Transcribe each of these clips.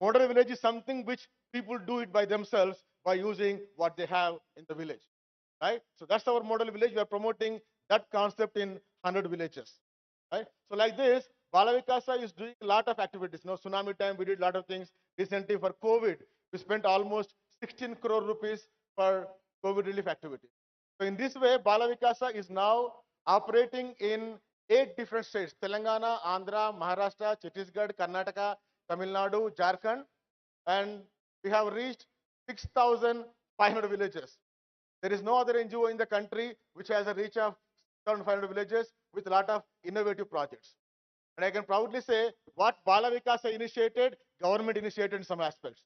Model village is something which people do it by themselves by using what they have in the village, right? So that's our model village. We are promoting that concept in 100 villages, right? So like this, Bala Vikasa is doing a lot of activities. You know, tsunami time, we did a lot of things. Recently for COVID, we spent almost 16 crore rupees for COVID relief activities. So in this way, Bala Vikasa is now operating in 8 different states: Telangana, Andhra, Maharashtra, Chhattisgarh, Karnataka, Tamil Nadu, Jharkhand, and we have reached 6,500 villages. There is no other NGO in the country which has a reach of 6,500 villages with a lot of innovative projects. And I can proudly say what Bala Vikasa initiated, government initiated in some aspects,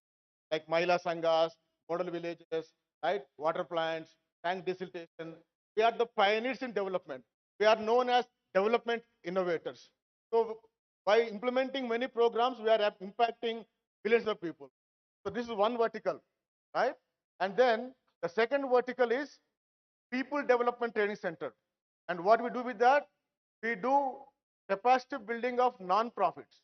like Mahila Sanghas, model villages, right? Water plants, tank desiltation. We are the pioneers in development. We are known as development innovators. So by implementing many programs, we are impacting billions of people. So this is one vertical, right? And then the second vertical is People Development Training Center. And what we do with that? We do capacity building of non-profits.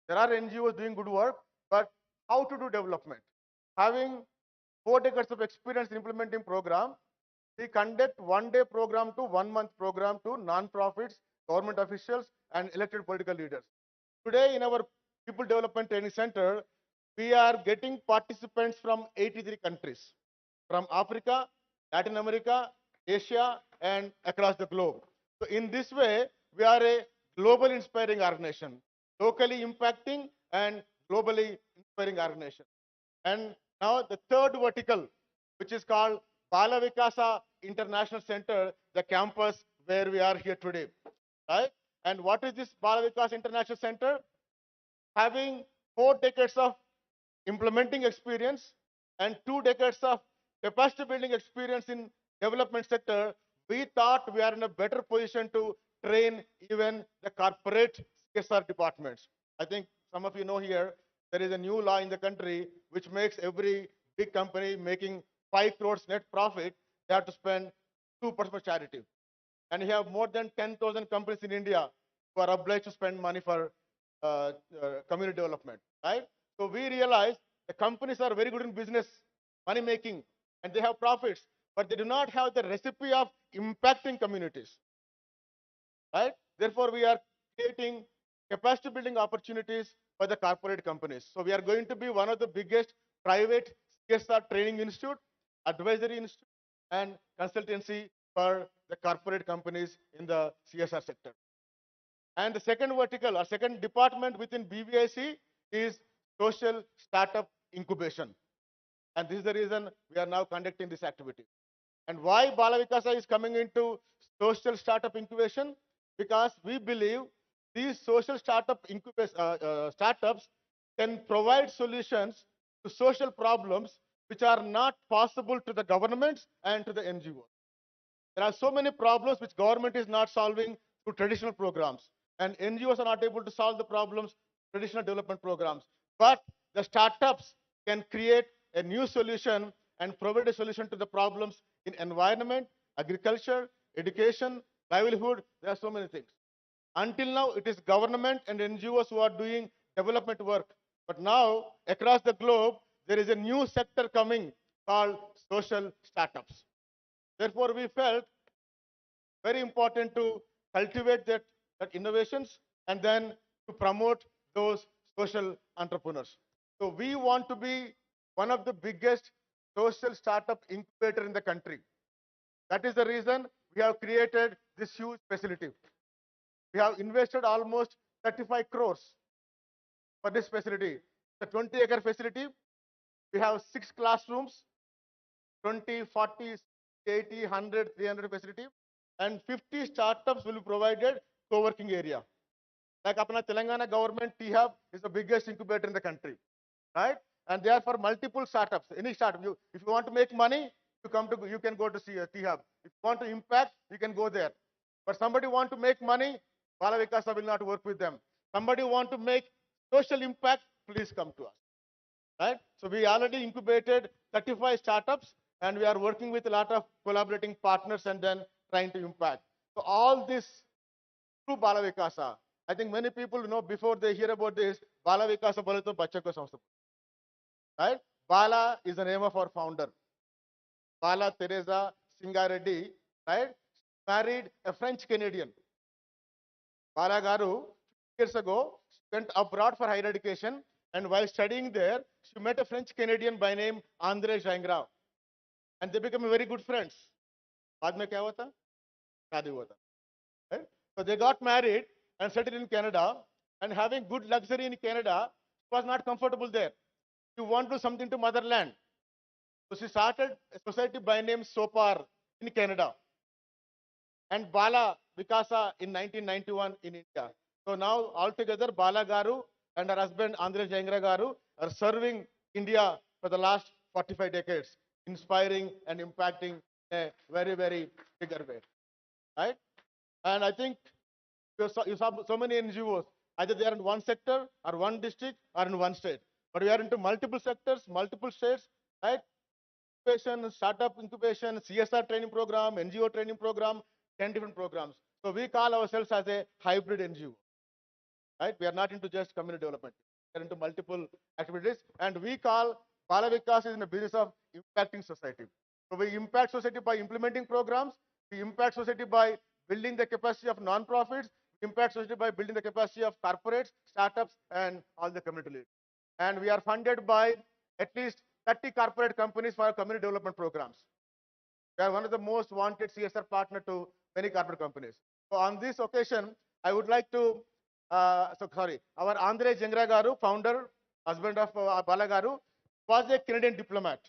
There are NGOs doing good work, but how to do development? Having 4 decades of experience in implementing program, we conduct 1 day program to 1 month program to non-profits, government officials, and elected political leaders. Today, in our People Development Training Center, we are getting participants from 83 countries, from Africa, Latin America, Asia, and across the globe. So in this way, we are a global inspiring organization, locally impacting and globally inspiring organization. And now the third vertical, which is called Bala Vikasa International Center, the campus where we are here today, right? And what is this Bala Vikas International Center? Having 4 decades of implementing experience and 2 decades of capacity building experience in development sector, we thought we are in a better position to train even the corporate CSR departments. I think some of you know here, there is a new law in the country which makes every big company making 5 crores net profit, they have to spend 2% for charity. And you have more than 10,000 companies in India who are obliged to spend money for community development, right? So we realize the companies are very good in business, money making, and they have profits, but they do not have the recipe of impacting communities, right? Therefore, we are creating capacity building opportunities for the corporate companies. So we are going to be one of the biggest private CSR training institute, advisory institute, and consultancy for the corporate companies in the CSR sector. And the second vertical or second department within BVIC is social startup incubation. And this is the reason we are now conducting this activity. And why Bala Vikasa is coming into social startup incubation? Because we believe these social startups can provide solutions to social problems which are not possible to the governments and to the NGOs. There are so many problems which government is not solving through traditional programs, and NGOs are not able to solve the problems traditional development programs. But the startups can create a new solution and provide a solution to the problems in environment, agriculture, education, livelihood. There are so many things. Until now, it is government and NGOs who are doing development work. But now, across the globe, there is a new sector coming called social startups. Therefore, we felt very important to cultivate that innovations and then to promote those social entrepreneurs. So we want to be one of the biggest social startup incubator in the country. That is the reason we have created this huge facility. We have invested almost 35 crores for this facility. The 20-acre facility. We have 6 classrooms, 20, 40, 80, 100, 300 facility, and 50 startups will be provided co-working area. Like Apna Telangana government, T-Hub is the biggest incubator in the country, right? And they are for multiple startups. Any startup, if you want to make money, you can go to see T-Hub. If you want to impact, you can go there. But somebody want to make money, Bala Vikasa will not work with them. Somebody want to make social impact, please come to us, right? So we already incubated 35 startups, and we are working with a lot of collaborating partners and then trying to impact. So all this through Bala Vikasa. I think many people know before they hear about this, Bala Vikasa बोले तो बच्चे को संस्था, right? Bala is the name of our founder, Bala Teresa Singareddy, right? Married a French Canadian. Bala Garu, years ago, went abroad for higher education, and while studying there, she met a French Canadian by name Andre Gingras, and they became very good friends. बाद में क्या हुआ था? शादी हुआ था, right? So they got married and settled in Canada, and having good luxury in Canada, was not comfortable there. She wanted to do something to motherland. So she started a society by name Sopar in Canada, and Bala Vikasa in 1991 in India. So now altogether Bala Garu and her husband Andre Jaingra Garu are serving India for the last 45 decades, inspiring and impacting in a very, very bigger way, right? And I think you saw so many NGOs, either they are in one sector or one district or in one state. But we are into multiple sectors, multiple states, right? Incubation, startup incubation, CSR training program, NGO training program, 10 different programs. So we call ourselves as a hybrid NGO, right? We are not into just community development. We are into multiple activities. And we call Bala Vikas is in the business of impacting society. So we impact society by implementing programs. We impact society by building the capacity of non-profits. We impact society by building the capacity of corporates, startups, and all the community leaders. And we are funded by at least 30 corporate companies for our community development programs. We are one of the most wanted CSR partner to many corporate companies. So on this occasion, I would like to, our Andre Jengra Garu, founder, husband of Bala Garu, was a Canadian diplomat.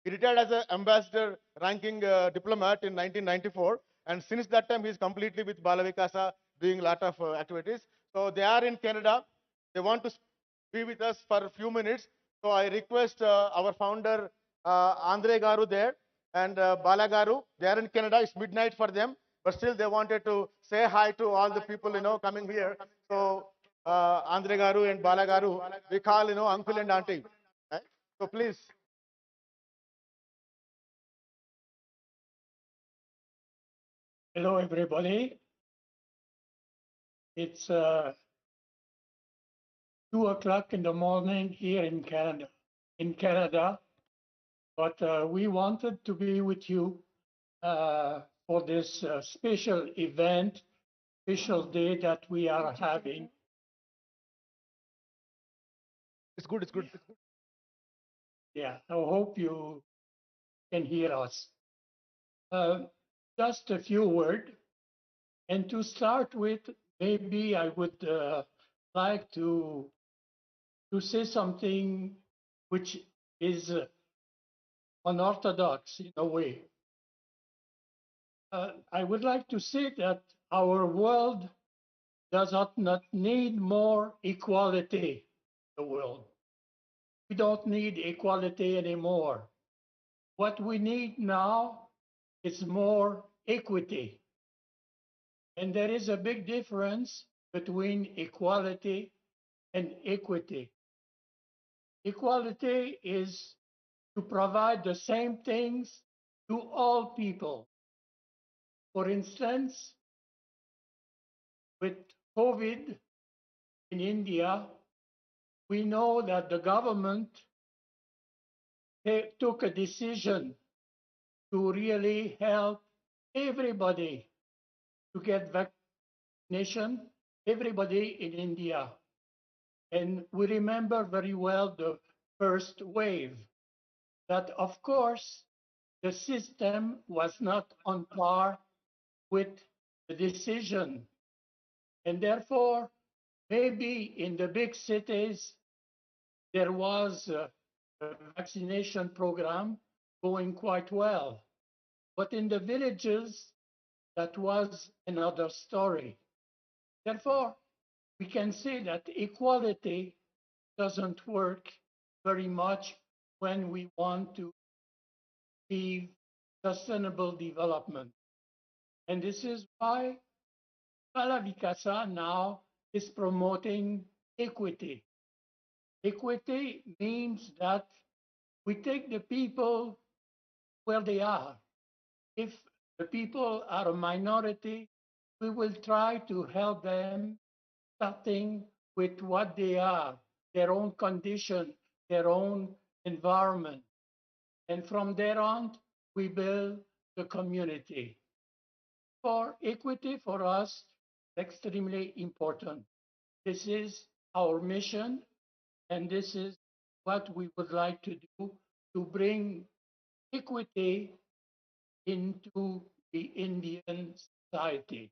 He retired as an ambassador ranking diplomat in 1994. And since that time, he's completely with Bala Vikasa doing a lot of activities. So they are in Canada. They want to be with us for a few minutes. So I request our founder, Andre Garu there, and Bala Garu. They are in Canada. It's midnight for them, but still they wanted to say hi to all the people, coming here. So Andre Garu and Bala Garu, we call, uncle and auntie. Right? So please. Hello, everybody. It's 2 o'clock in the morning here in Canada, but we wanted to be with you for this special event, special day that we are having. It's good, it's good. Yeah, I hope you can hear us. Just a few words. And to start with, maybe I would like to say something which is unorthodox in a way. I would like to say that our world does not need more equality in the world. We don't need equality anymore. What we need now is more equity. And there is a big difference between equality and equity. Equality is to provide the same things to all people. For instance, with COVID in India, we know that the government took a decision to really help everybody to get vaccination, everybody in India. And we remember very well the first wave, that of course the system was not on par with the decision. And therefore, maybe in the big cities, there was a vaccination program going quite well. But in the villages, that was another story. Therefore, we can say that equality doesn't work very much when we want to achieve sustainable development. And this is why Bala Vikasa now is promoting equity. Equity means that we take the people where they are. If the people are a minority, we will try to help them starting with what they are. their own condition, their own environment. And from there on, we build the community. For equity for us, extremely important. This is our mission, and this is what we would like to do to bring equity into the Indian society.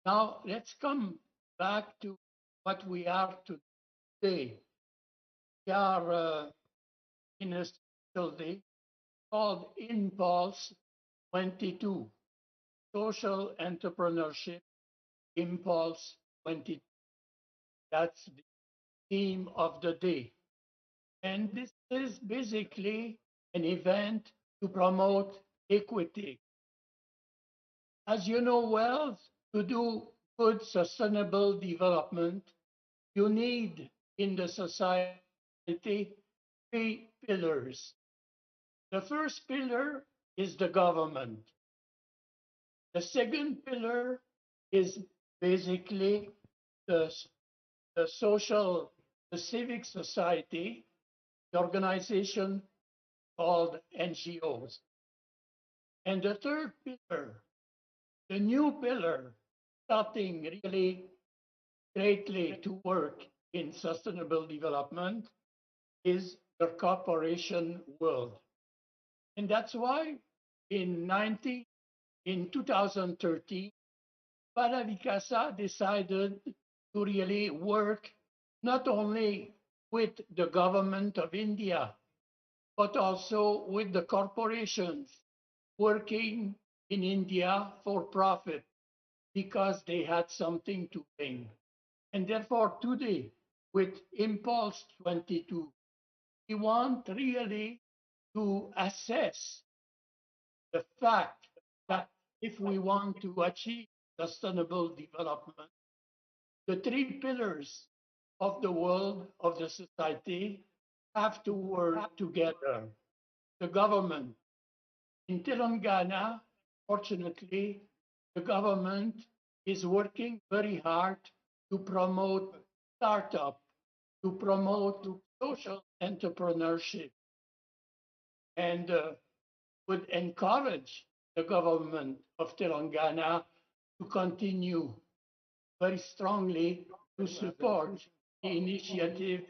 Now, let's come back to what we are today. We are in a special day called Impulse 22, Social Entrepreneurship Impulse 22. That's the theme of the day. And this is basically an event to promote equity. As you know well, to do good sustainable development, you need in the society three pillars. The first pillar is the government. The second pillar is basically the, the social, the civic society, the organization called NGOs. And the third pillar, the new pillar, starting really greatly to work in sustainable development, is the corporation world. And that's why in 2013, Paravicasa decided to really work not only with the government of India, but also with the corporations working in India for profit because they had something to bring. And therefore, today, with Impulse 22, we want really to assess the fact that if we want to achieve sustainable development, the three pillars of the world, of the society, have to work together. The government. In Telangana, fortunately, the government is working very hard to promote startup, to promote social entrepreneurship, and would encourage the government of Telangana to continue very strongly to support the initiative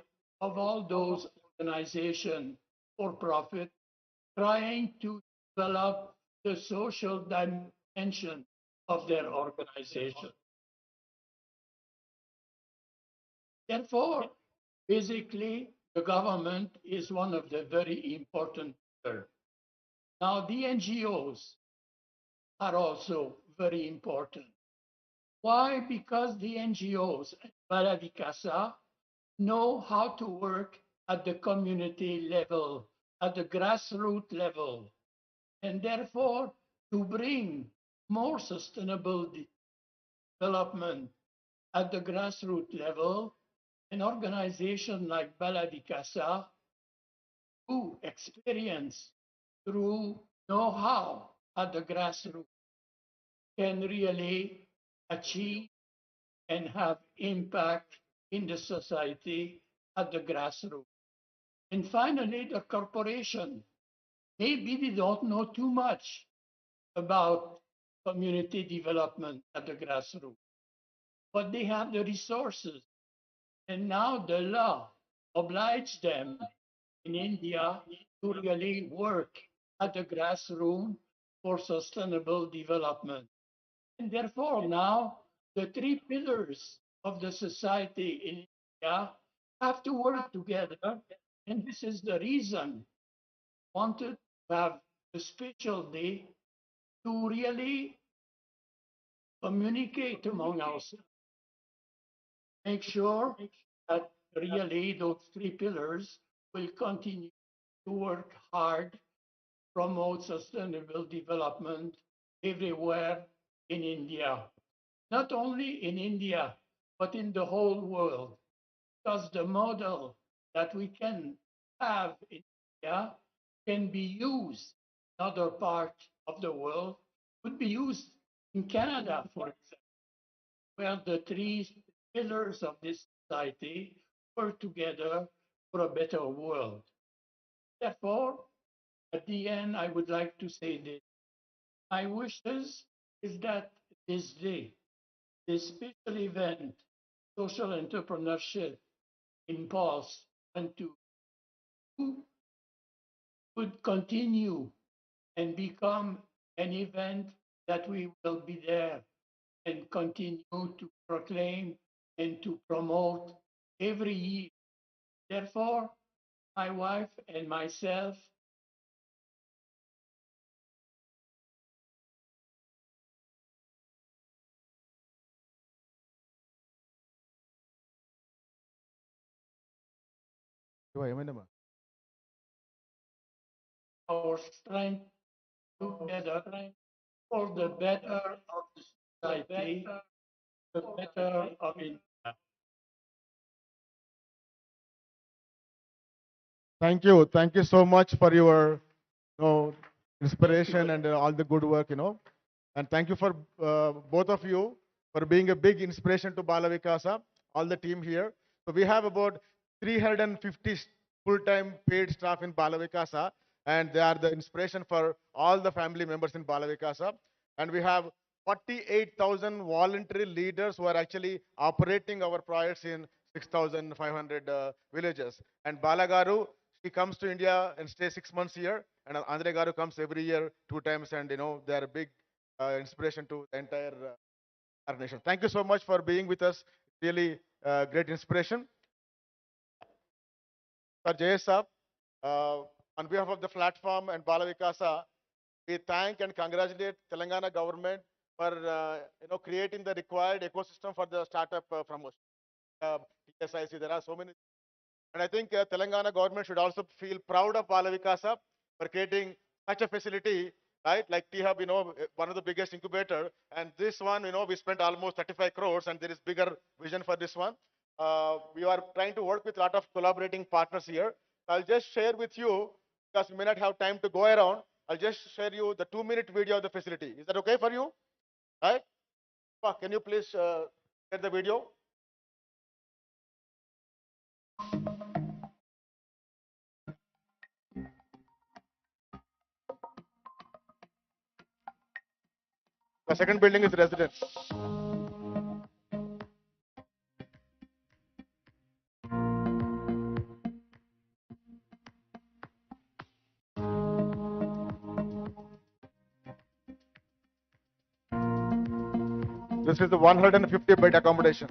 of all those organizations for profit trying to develop the social dimension of their organization. Therefore, basically, the government is one of the very important players. Now, the NGOs are also very important. Why? Because the NGOs at Paravicasa know how to work at the community level, at the grassroots level, and therefore to bring more sustainable development at the grassroots level, an organization like Baladikasa, who experience through know-how at the grassroots, can really achieve and have impact in the society at the grassroots. And finally, the corporation. Maybe they don't know too much about community development at the grassroots, but they have the resources. And now the law obliges them in India to really work at the grassroots for sustainable development. And therefore, now the three pillars of the society in India have to work together. And this is the reason I wanted to have a special day to really communicate among ourselves, make sure that really those three pillars will continue to work hard, promote sustainable development everywhere in India. Not only in India, but in the whole world, because the model that we can have in India can be used in other parts of the world, could be used in Canada, for example, where the three pillars of this society work together for a better world. Therefore, at the end, I would like to say this. My wishes is that this day, this special event, social entrepreneurship, impulse, and to would continue and become an event that we will be there and continue to proclaim and to promote every year. Therefore, my wife and myself our strength together for the better of the society, the better of India. Thank you. Thank you so much for your Thank you inspiration very and all the good work, And thank you for both of you for being a big inspiration to Bala Vikasa, all the team here. So we have about 350 full-time paid staff in Bala Vikasa, and they are the inspiration for all the family members in Bala Vikasa. And we have 48,000 voluntary leaders who are actually operating our projects in 6,500 villages. And Balagaru, he comes to India and stays 6 months here, and Andre Garu comes every year 2 times, and they are a big inspiration to the entire our nation. Thank you so much for being with us. Really great inspiration. Sir Jayesh Saab, on behalf of the platform and Bala Vikasa, we thank and congratulate Telangana government for creating the required ecosystem for the startup promotion. TSIC, there are so many. And I think Telangana government should also feel proud of Bala Vikasa for creating such a facility, right? Like T-Hub, one of the biggest incubator. And this one, we spent almost 35 crores and there is bigger vision for this one. We are trying to work with a lot of collaborating partners here. I'll just share with you, because we may not have time to go around. I'll just share you the 2-minute video of the facility. Is that okay for you? Right? Can you please share the video? The second building is residence. This is the 150 bed accommodation.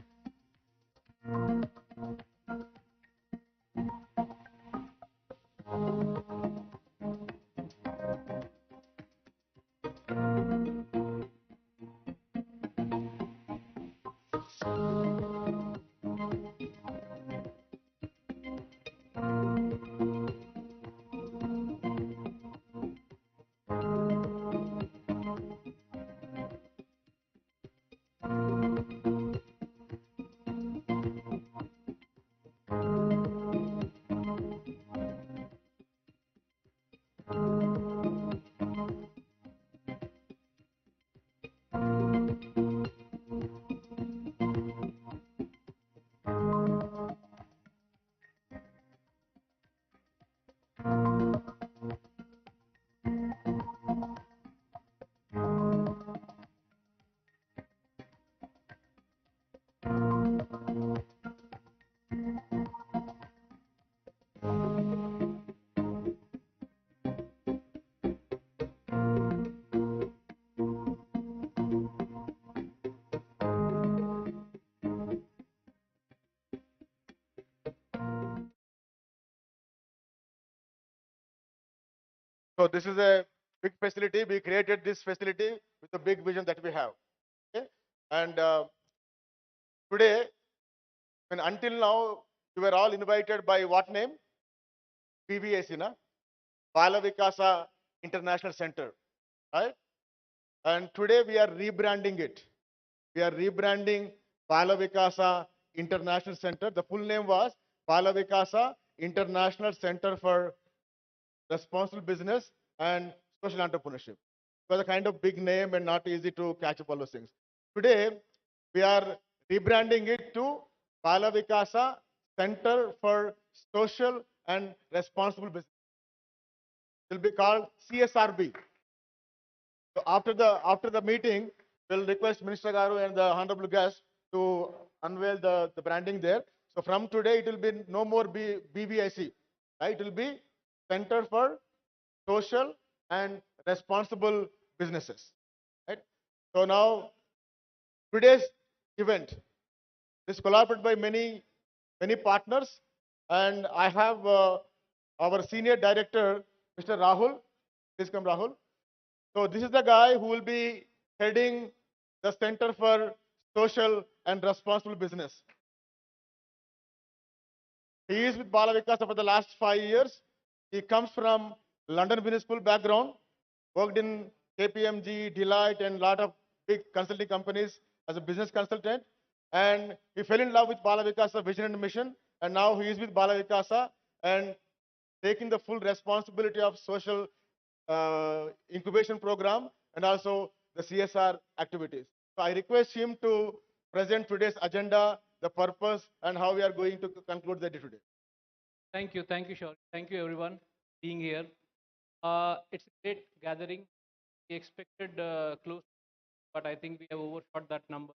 So this is a big facility. We created this facility with a big vision that we have. Okay? And today, until now, you were all invited by what name? PVAC, na? Bala Vikasa International Center, right? And today we are rebranding it. We are rebranding Bala Vikasa International Center. The full name was Bala Vikasa International Center for Responsible Business and Social Entrepreneurship. It was a kind of big name and not easy to catch up all those things. Today, we are rebranding it to Bala Vikasa Center for Social and Responsible Business. It will be called CSRB. So after the meeting, we'll request Minister Garu and the honorable guest to unveil the branding there. So from today, it will be no more BVIC, right? It will be Center for Social and Responsible Businesses, right? So now today's event is collaborated by many partners, and I have our senior director, Mr. Rahul. Please come, Rahul. So this is the guy who will be heading the Center for Social and Responsible Business. He is with Bala Vikasa for the last 5 years. He comes from London Business School background, worked in KPMG, Deloitte, and a lot of big consulting companies as a business consultant. And he fell in love with Bala Vikasa vision and mission. And now he is with Bala Vikasa and taking the full responsibility of social incubation program and also the CSR activities. So I request him to present today's agenda, the purpose, and how we are going to conclude the day today. Thank you, Shaul. Thank you, everyone, being here. It's a great gathering. We expected close, but I think we have overshot that number.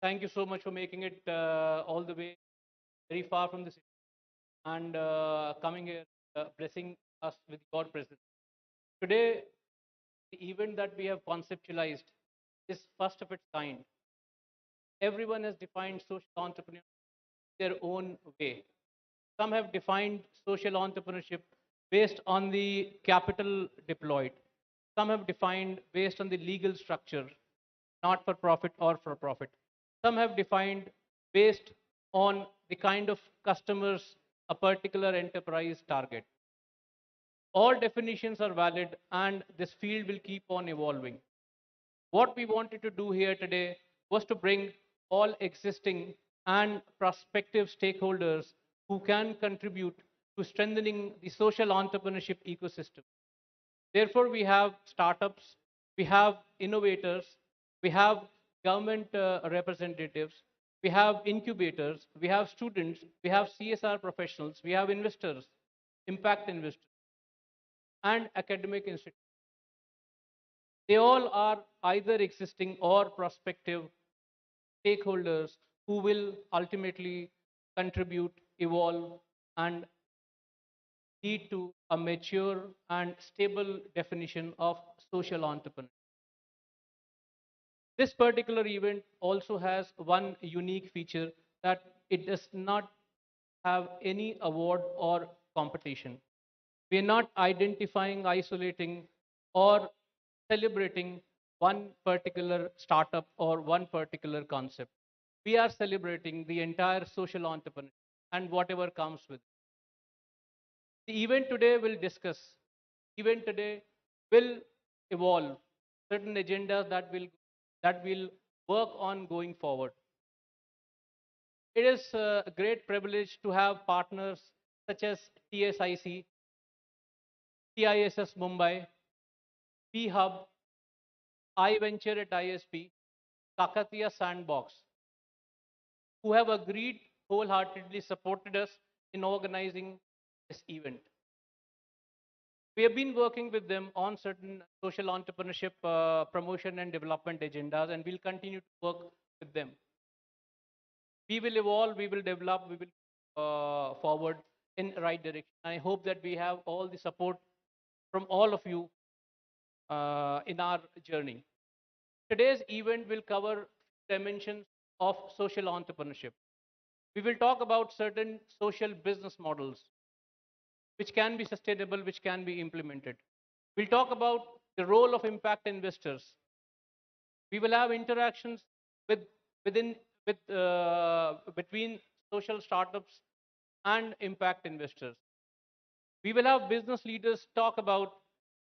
Thank you so much for making it all the way very far from the city and coming here, blessing us with your presence. Today, the event that we have conceptualized is first of its kind. Everyone has defined social entrepreneurship their own way. Some have defined social entrepreneurship based on the capital deployed. Some have defined based on the legal structure, not for profit or for profit. Some have defined based on the kind of customers a particular enterprise target. All definitions are valid and this field will keep on evolving. What we wanted to do here today was to bring all existing and prospective stakeholders who can contribute to strengthening the social entrepreneurship ecosystem. Therefore, we have startups, we have innovators, we have government representatives, we have incubators, we have students, we have CSR professionals, we have investors, impact investors, and academic institutions. They all are either existing or prospective stakeholders who will ultimately contribute, evolve, and lead to a mature and stable definition of social entrepreneurship. This particular event also has one unique feature that it does not have any award or competition. We are not identifying, isolating, or celebrating one particular startup or one particular concept. We are celebrating the entire social entrepreneurship and whatever comes with it. The event today will discuss, event today will evolve certain agendas that will work on going forward. It is a great privilege to have partners such as TSIC, TISS Mumbai, P Hub, iVenture at ISP, Kakatiya Sandbox, who have agreed wholeheartedly supported us in organizing this event. We have been working with them on certain social entrepreneurship promotion and development agendas, and we'll continue to work with them. We will evolve, we will develop, we will forward in the right direction. I hope that we have all the support from all of you in our journey. Today's event will cover dimensions of social entrepreneurship. We will talk about certain social business models which can be sustainable, which can be implemented. We'll talk about the role of impact investors. We will have interactions with within with between social startups and impact investors. We will have business leaders talk about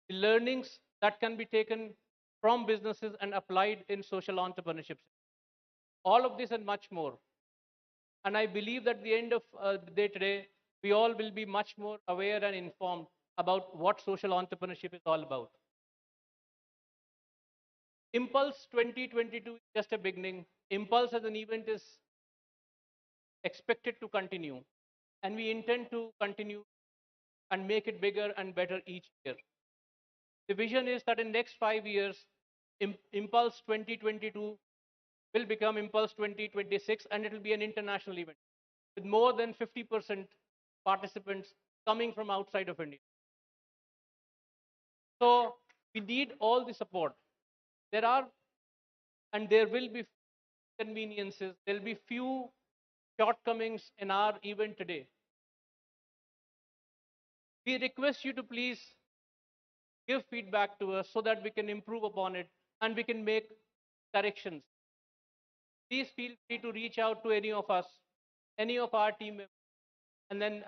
the learnings that can be taken from businesses and applied in social entrepreneurship. All of this and much more. And I believe that at the end of the day today, we all will be much more aware and informed about what social entrepreneurship is all about. Impulse 2022 is just a beginning. Impulse as an event is expected to continue, and we intend to continue and make it bigger and better each year. The vision is that in next 5 years, Impulse 2022 will become Impulse 2026, and it will be an international event with more than 50% participants coming from outside of India. So we need all the support. There are and there will be inconveniences, there will be few shortcomings in our event today. We request you to please give feedback to us so that we can improve upon it and we can make corrections. Please feel free to reach out to any of us, any of our team members, and then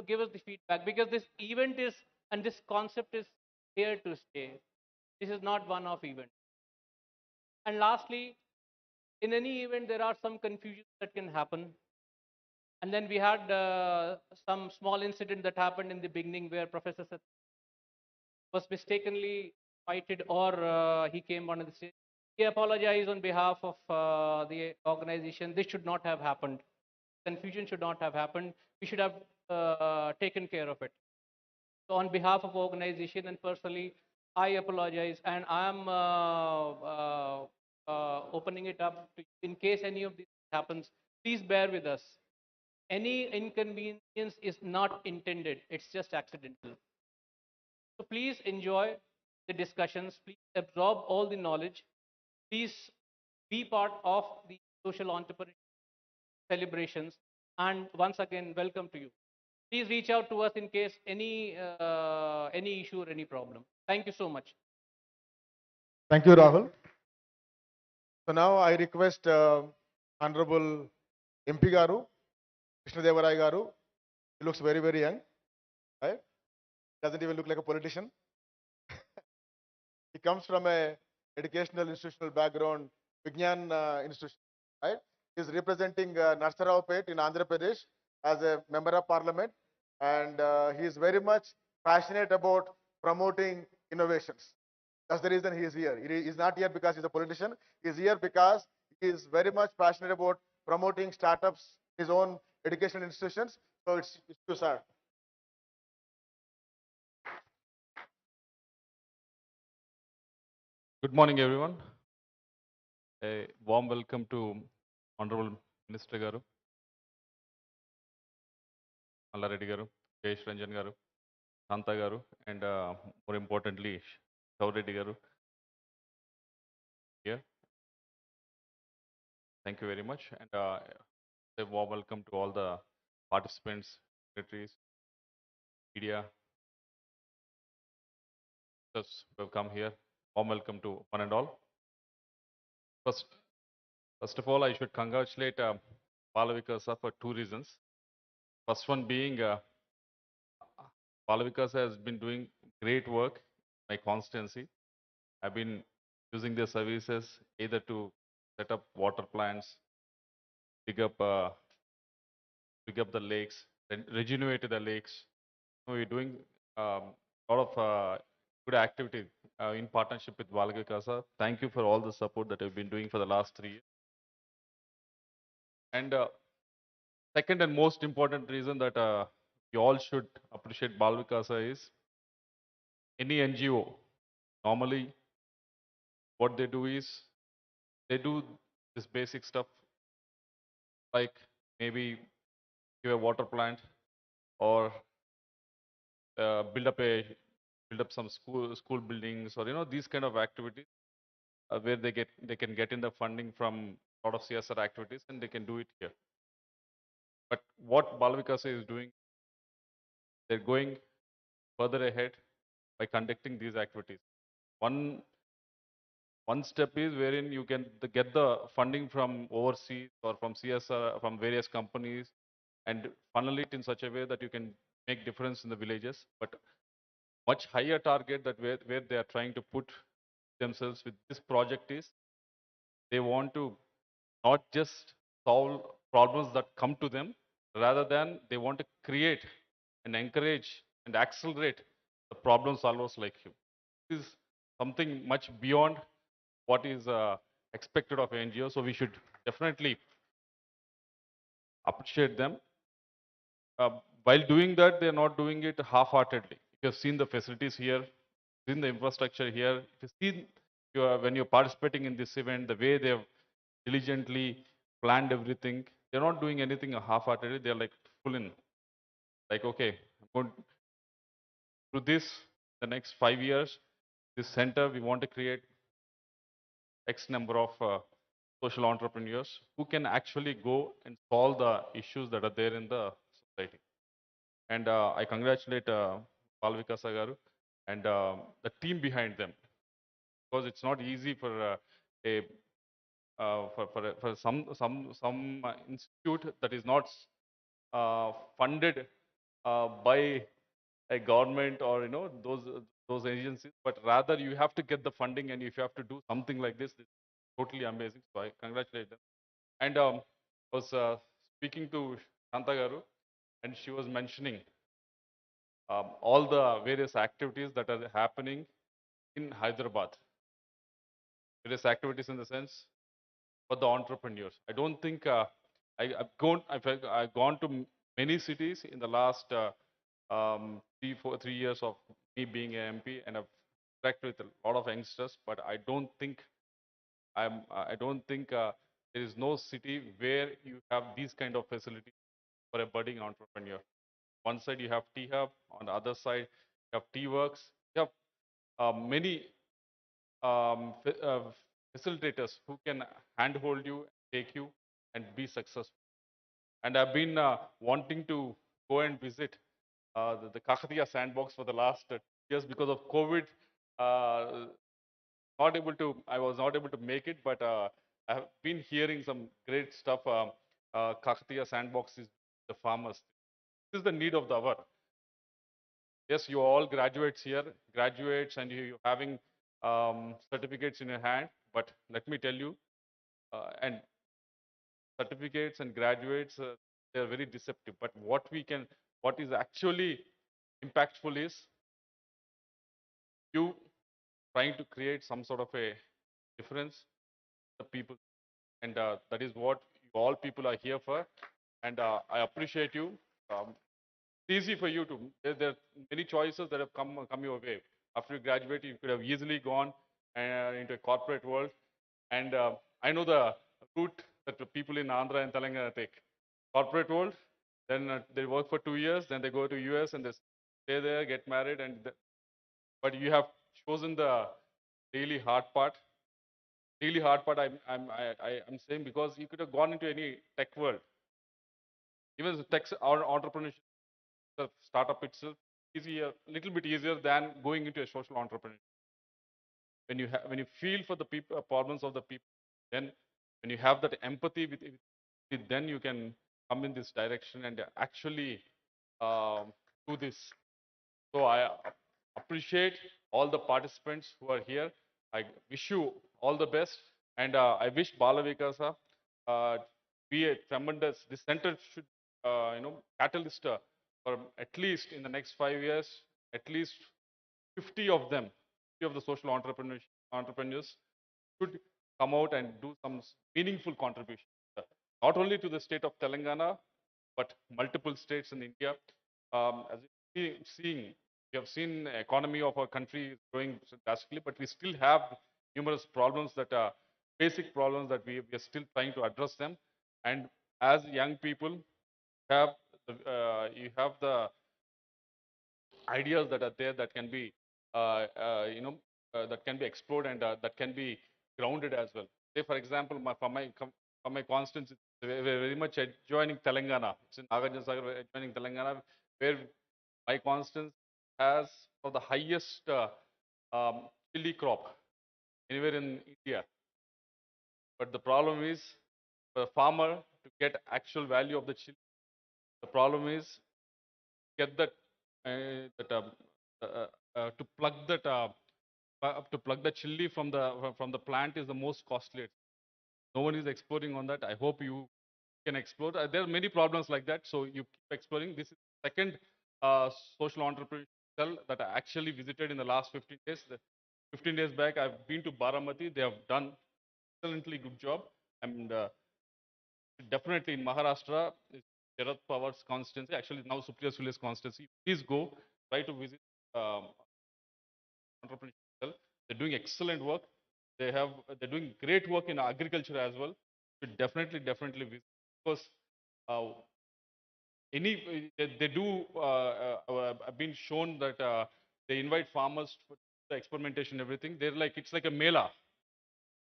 give us the feedback, because this event is and this concept is here to stay. This is not one-off event. And lastly, in any event, there are some confusions that can happen. And then we had some small incident that happened in the beginning where Professor Seth was mistakenly invited, or he came on the stage. He apologized on behalf of the organization. This should not have happened. Confusion should not have happened. We should have taken care of it. So on behalf of organization and personally, I apologize, and I am opening it up to, in case any of this happens. Please bear with us. Any inconvenience is not intended; it's just accidental. So please enjoy the discussions. Please absorb all the knowledge. Please be part of the social entrepreneurship celebrations. And once again, welcome to you. Please reach out to us in case any issue or any problem. Thank you so much. Thank you, Rahul. So now I request Honorable MP Garu, Krishnadevarai Garu. He looks very, very young, right? Doesn't even look like a politician. He comes from a educational institutional background, Vignan institution, right? He's representing Narsaraopet in Andhra Pradesh as a member of parliament, and he is very much passionate about promoting innovations. That's the reason he is here. He is not here because he's a politician. He is here because he is very much passionate about promoting startups, his own educational institutions. So it's you, sir. Good morning, everyone. A warm welcome to Honorable Minister Garu, Mallareddy Garu, Jayesh Ranjan Garu, Shanta Garu, and more importantly, Shaureddy Garu here. Thank you very much. And a warm welcome to all the participants, secretaries, media, those who have come here. Warm welcome to one and all. First of all, I should congratulate Balavikasa for two reasons. First one being Balavikasa has been doing great work, my constancy. I've been using their services either to set up water plants, dig up the lakes, then regenerate the lakes. We're doing a lot of good activity in partnership with Balavikasa. Thank you for all the support that you've been doing for the last 3 years. And second and most important reason that you all should appreciate Balavikasa is any NGO. Normally, what they do is they do this basic stuff like maybe give a water plant or build up some school buildings, or these kind of activities where they can get in the funding from a lot of CSR activities, and they can do it here. But what Balavikasa is doing, they're going further ahead by conducting these activities. One step is wherein you can get the funding from overseas or from CSR, from various companies, and funnel it in such a way that you can make difference in the villages. But much higher target that where they are trying to put themselves with this project is they want to not just solve problems that come to them, rather than they want to create and encourage and accelerate the problem solvers like you. This is something much beyond what is expected of NGO. So we should definitely appreciate them. Uh, while doing that, they're not doing it half-heartedly. If you've seen the facilities here, seen the infrastructure here, if you see when you're participating in this event, the way they've diligently planned everything, they're not doing anything half-heartedly. They're like full in. Like, okay, I'm going to do this the next 5 years. This center, we want to create X number of social entrepreneurs who can actually go and solve the issues that are there in the society. And I congratulate Palvika Sagaru and the team behind them, because it's not easy for a for some institute that is not funded by a government or those agencies, but rather you have to get the funding, and if you have to do something like this, it's totally amazing. So I congratulate them. And I was speaking to Shanta Garu, and she was mentioning all the various activities that are happening in Hyderabad. Various activities in the sense for the entrepreneurs. I don't think I've gone to many cities in the last 3 years of me being an MP, and I've interacted with a lot of youngsters. But I don't think there is no city where you have these kind of facilities for a budding entrepreneur. One side you have T Hub, on the other side you have T Works. You have many facilitators who can handhold you, take you, and be successful. And I've been wanting to go and visit the Kakatiya sandbox for the last years because of COVID. Uh, I was not able to make it, but I have been hearing some great stuff. Kakatiya sandbox is the farmers. This is the need of the hour. Yes, you are all graduates here, graduates, and you're having certificates in your hand. But let me tell you, and certificates and graduates, they're very deceptive. But what is actually impactful is you trying to create some sort of a difference in the people, and that is what you all people are here for. And I appreciate you. Um, it's easy for you to. There are many choices that have come your way. After you graduate, you could have easily gone into a corporate world. And I know the route that the people in Andhra and Telangana take. Corporate world, then they work for 2 years, then they go to US and they stay there, get married, and but you have chosen the really hard part. Really hard part. I'm saying because you could have gone into any tech world, even the tech or entrepreneurship, the startup itself, easier, a little bit easier than going into a social entrepreneur. When you feel for the people problems of the people, then when you have that empathy with it, then you can come in this direction and actually do this. So I appreciate all the participants who are here. I wish you all the best, and I wish Bala Vikasa be a tremendous. This center should catalyst for at least in the next 5 years, at least 50 of them, 50 of the social entrepreneurs should come out and do some meaningful contribution, not only to the state of Telangana, but multiple states in India. As we have seen the economy of our country is growing drastically, but we still have numerous problems that are basic problems that we are still trying to address them. And as young people, have you have the ideas that are there that can be that can be explored, and that can be grounded as well. Say for example, for my constants, it's very much adjoining Telangana. It's in Nagarjuna Sagar, adjoining Telangana, where my constants has of the highest chili crop anywhere in India. But the problem is for the farmer to get actual value of the chili. The problem is get that that to plug that to plug the chili from the plant is the most costly. No one is exploring on that. I hope you can explore. There are many problems like that, so you keep exploring. This is the second social entrepreneurial cell that I actually visited in the last 15 days. 15 days back, I've been to Baramati. They have done excellently good job, and definitely in Maharashtra, it's Sharad Pawar's constituency, actually now Supriya Sule's constituency. Please go, try to visit um, entrepreneurship. They're doing excellent work. They're doing great work in agriculture as well. Should definitely visit because uh, they do have been shown that they invite farmers for the experimentation, everything. They're like it's like a mela.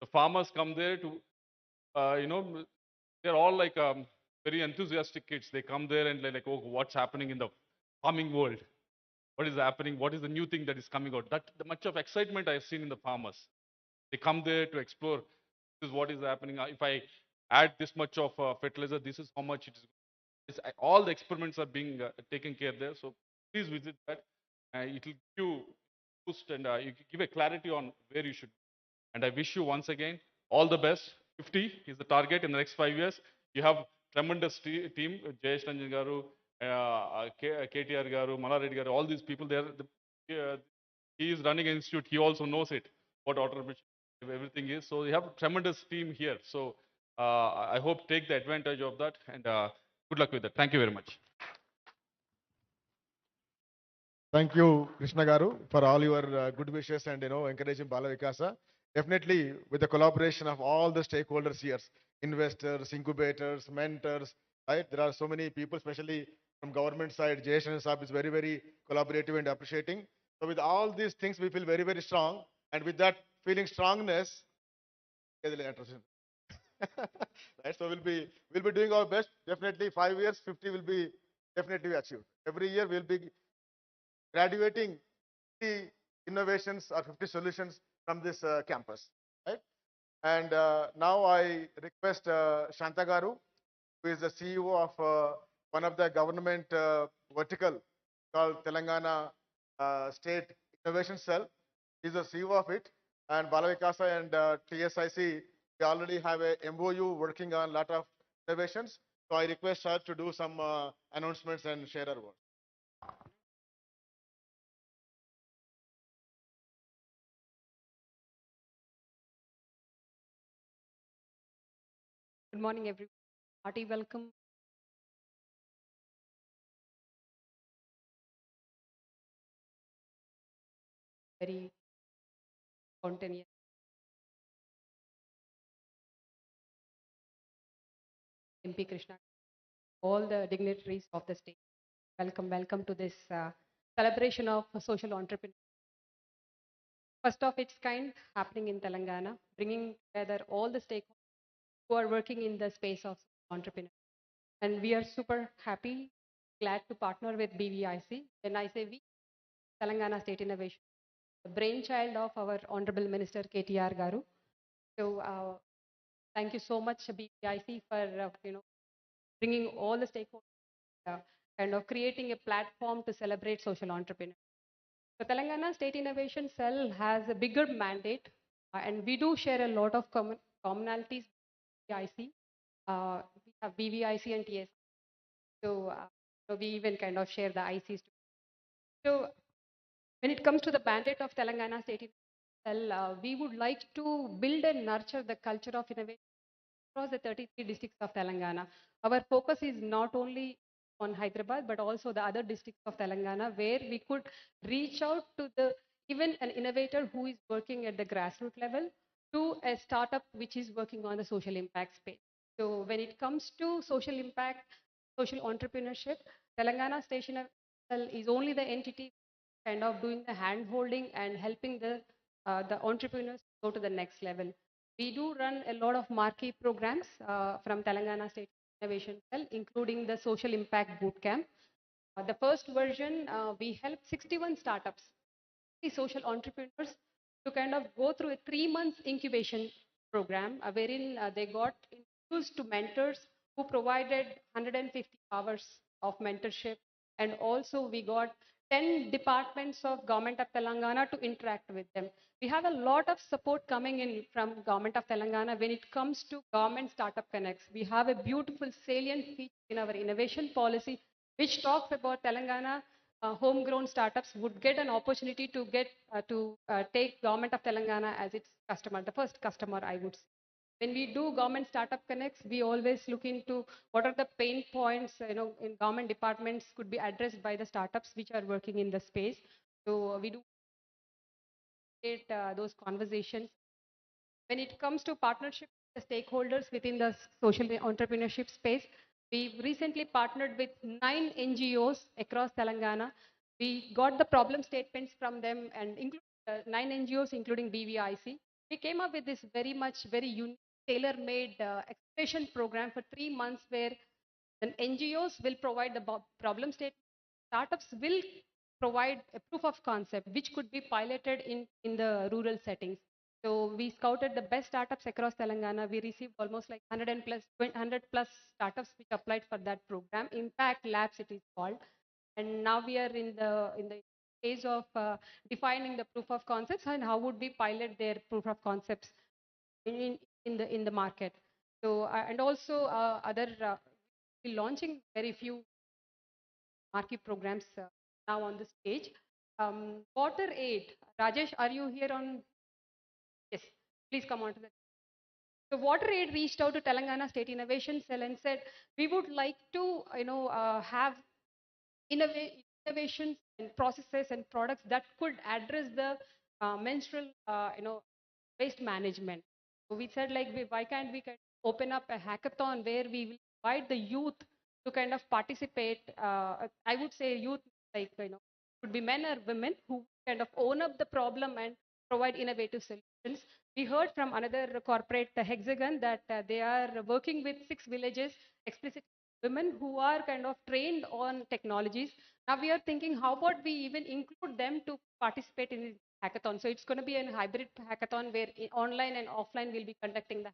The farmers come there to you know they're all like very enthusiastic kids. They come there and they're like, oh, what's happening in the farming world? What is happening? What is the new thing that is coming out? That the much of excitement I've seen in the farmers. They come there to explore. This is what is happening. If I add this much of fertilizer, this is how much it is. All the experiments are being taken care there. So please visit that. It will give you boost and you give a clarity on where you should. And I wish you once again all the best. 50 is the target in the next 5 years. You have tremendous team, Jayesh Ranjan Garu, KTR Garu, Malareddy Garu, all these people there. He is running an institute. He also knows it, what automation, everything is. So you have a tremendous team here. So I hope take the advantage of that and good luck with that. Thank you very much. Thank you, Krishna Garu, for all your good wishes and encouraging Bala Vikasa. Definitely, with the collaboration of all the stakeholders here, investors, incubators, mentors, right? There are so many people, especially from government side. Jason Saab is very collaborative and appreciating. So with all these things, we feel very strong, and with that feeling strongness, right? So we'll be doing our best. Definitely, 5 years, 50 will be definitely achieved. Every year, we'll be graduating 50 innovations or 50 solutions from this campus, right? And now I request Shanta Garu, who is the CEO of one of the government vertical called Telangana State Innovation Cell. He's the CEO of it. And Balavikasa and TSIC, we already have a MOU working on a lot of innovations. So I request her to do some announcements and share her work. Good morning, everyone. Hearty welcome. Very spontaneous. MP Krishna, all the dignitaries of the state. Welcome to this celebration of social entrepreneur. First of its kind happening in Telangana, bringing together all the stakeholders who are working in the space of entrepreneur. And we are super happy, glad to partner with BVIC. When I say we, Telangana State Innovation, the brainchild of our Honorable Minister KTR Garu. So thank you so much, BVIC, for bringing all the stakeholders, kind of creating a platform to celebrate social entrepreneurs. So Telangana State Innovation Cell has a bigger mandate, and we do share a lot of commonalities. BVIC, we have BVIC and TS. So we even kind of share the ICs. So when it comes to the mandate of Telangana State Innovation Cell, we would like to build and nurture the culture of innovation across the 33 districts of Telangana. Our focus is not only on Hyderabad, but also the other districts of Telangana, where we could reach out to even an innovator who is working at the grassroots level to a startup which is working on the social impact space. So when it comes to social impact, social entrepreneurship, Telangana Station is only the entity kind of doing the hand holding and helping the entrepreneurs go to the next level. We do run a lot of marquee programs from Telangana State Innovation Cell, including the Social Impact Bootcamp. The first version, we helped 61 startups, the social entrepreneurs, to kind of go through a 3 month incubation program, wherein they got introduced to mentors who provided 150 hours of mentorship. And also we got 10 departments of Government of Telangana to interact with them. We have a lot of support coming in from Government of Telangana when it comes to Government Startup Connects. We have a beautiful salient feature in our innovation policy, which talks about Telangana homegrown startups would get an opportunity to take Government of Telangana as its customer, the first customer, I would say. When we do government startup connects, we always look into what are the pain points, in government departments could be addressed by the startups which are working in the space. So we do create those conversations. When it comes to partnership with the stakeholders within the social entrepreneurship space, we recently partnered with 9 NGOs across Telangana. We got the problem statements from them and include 9 NGOs, including BVIC. We came up with this very unique, tailor-made exploration program for 3 months where the NGOs will provide the problem statement. Startups will provide a proof of concept, which could be piloted in the rural settings. So we scouted the best startups across Telangana. We received almost like 100 plus startups which applied for that program. Impact Labs it is called. And now we are in the phase of defining the proof of concepts and how would we pilot their proof of concepts in the market. So and also other launching very few marquee programs now on the stage. Water Aid. Rajesh, are you here on? Yes, please come on to the. So Water Aid reached out to Telangana State Innovation Cell and said, we would like to, have innovations and processes and products that could address the menstrual, waste management. So we said like, why can't we kind of open up a hackathon where we will invite the youth to kind of participate? I would say youth, like, could be men or women who kind of own up the problem and provide innovative solutions. We heard from another corporate, Hexagon, that they are working with 6 villages, explicit women who are kind of trained on technologies. Now we are thinking, how about we even include them to participate in this hackathon? So it's going to be a hybrid hackathon where online and offline will be conducting the.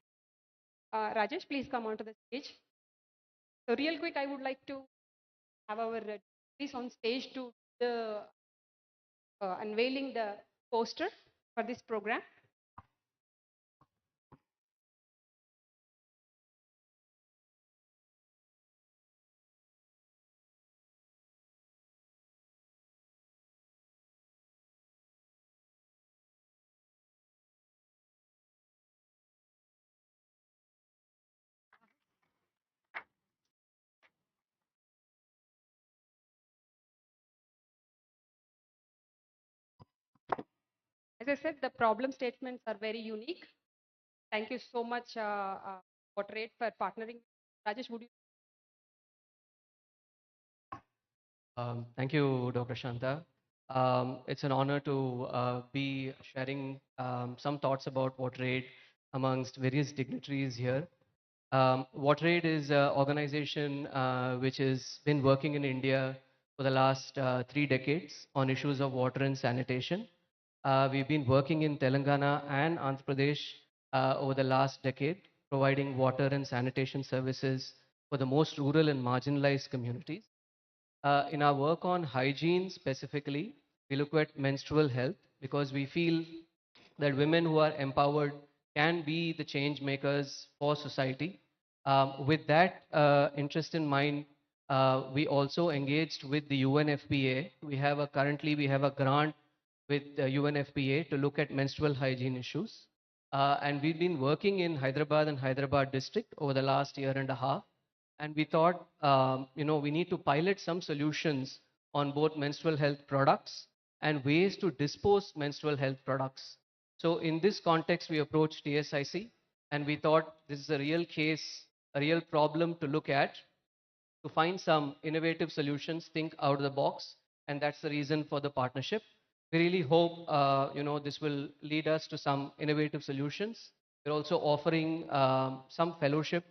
Rajesh, please come onto the stage. So real quick, I would like to have our please on stage to the unveiling the poster for this program. As I said, the problem statements are very unique. Thank you so much, Water for partnering. Rajesh, would you? Thank you, Dr. Shanta. It's an honor to be sharing some thoughts about WaterAid amongst various dignitaries here. WaterAid is an organization which has been working in India for the last 3 decades on issues of water and sanitation. We've been working in Telangana and Andhra Pradesh over the last decade, providing water and sanitation services for the most rural and marginalized communities. In our work on hygiene specifically, we look at menstrual health because we feel that women who are empowered can be the change makers for society. With that interest in mind, we also engaged with the UNFPA. Currently we have a grant with UNFPA to look at menstrual hygiene issues. And we've been working in Hyderabad and Hyderabad district over the last year and a half. And we thought, we need to pilot some solutions on both menstrual health products and ways to dispose menstrual health products. So in this context, we approached TSIC and we thought this is a real case, a real problem to look at, to find some innovative solutions, think out of the box. And that's the reason for the partnership. We really hope, this will lead us to some innovative solutions. We're also offering some fellowship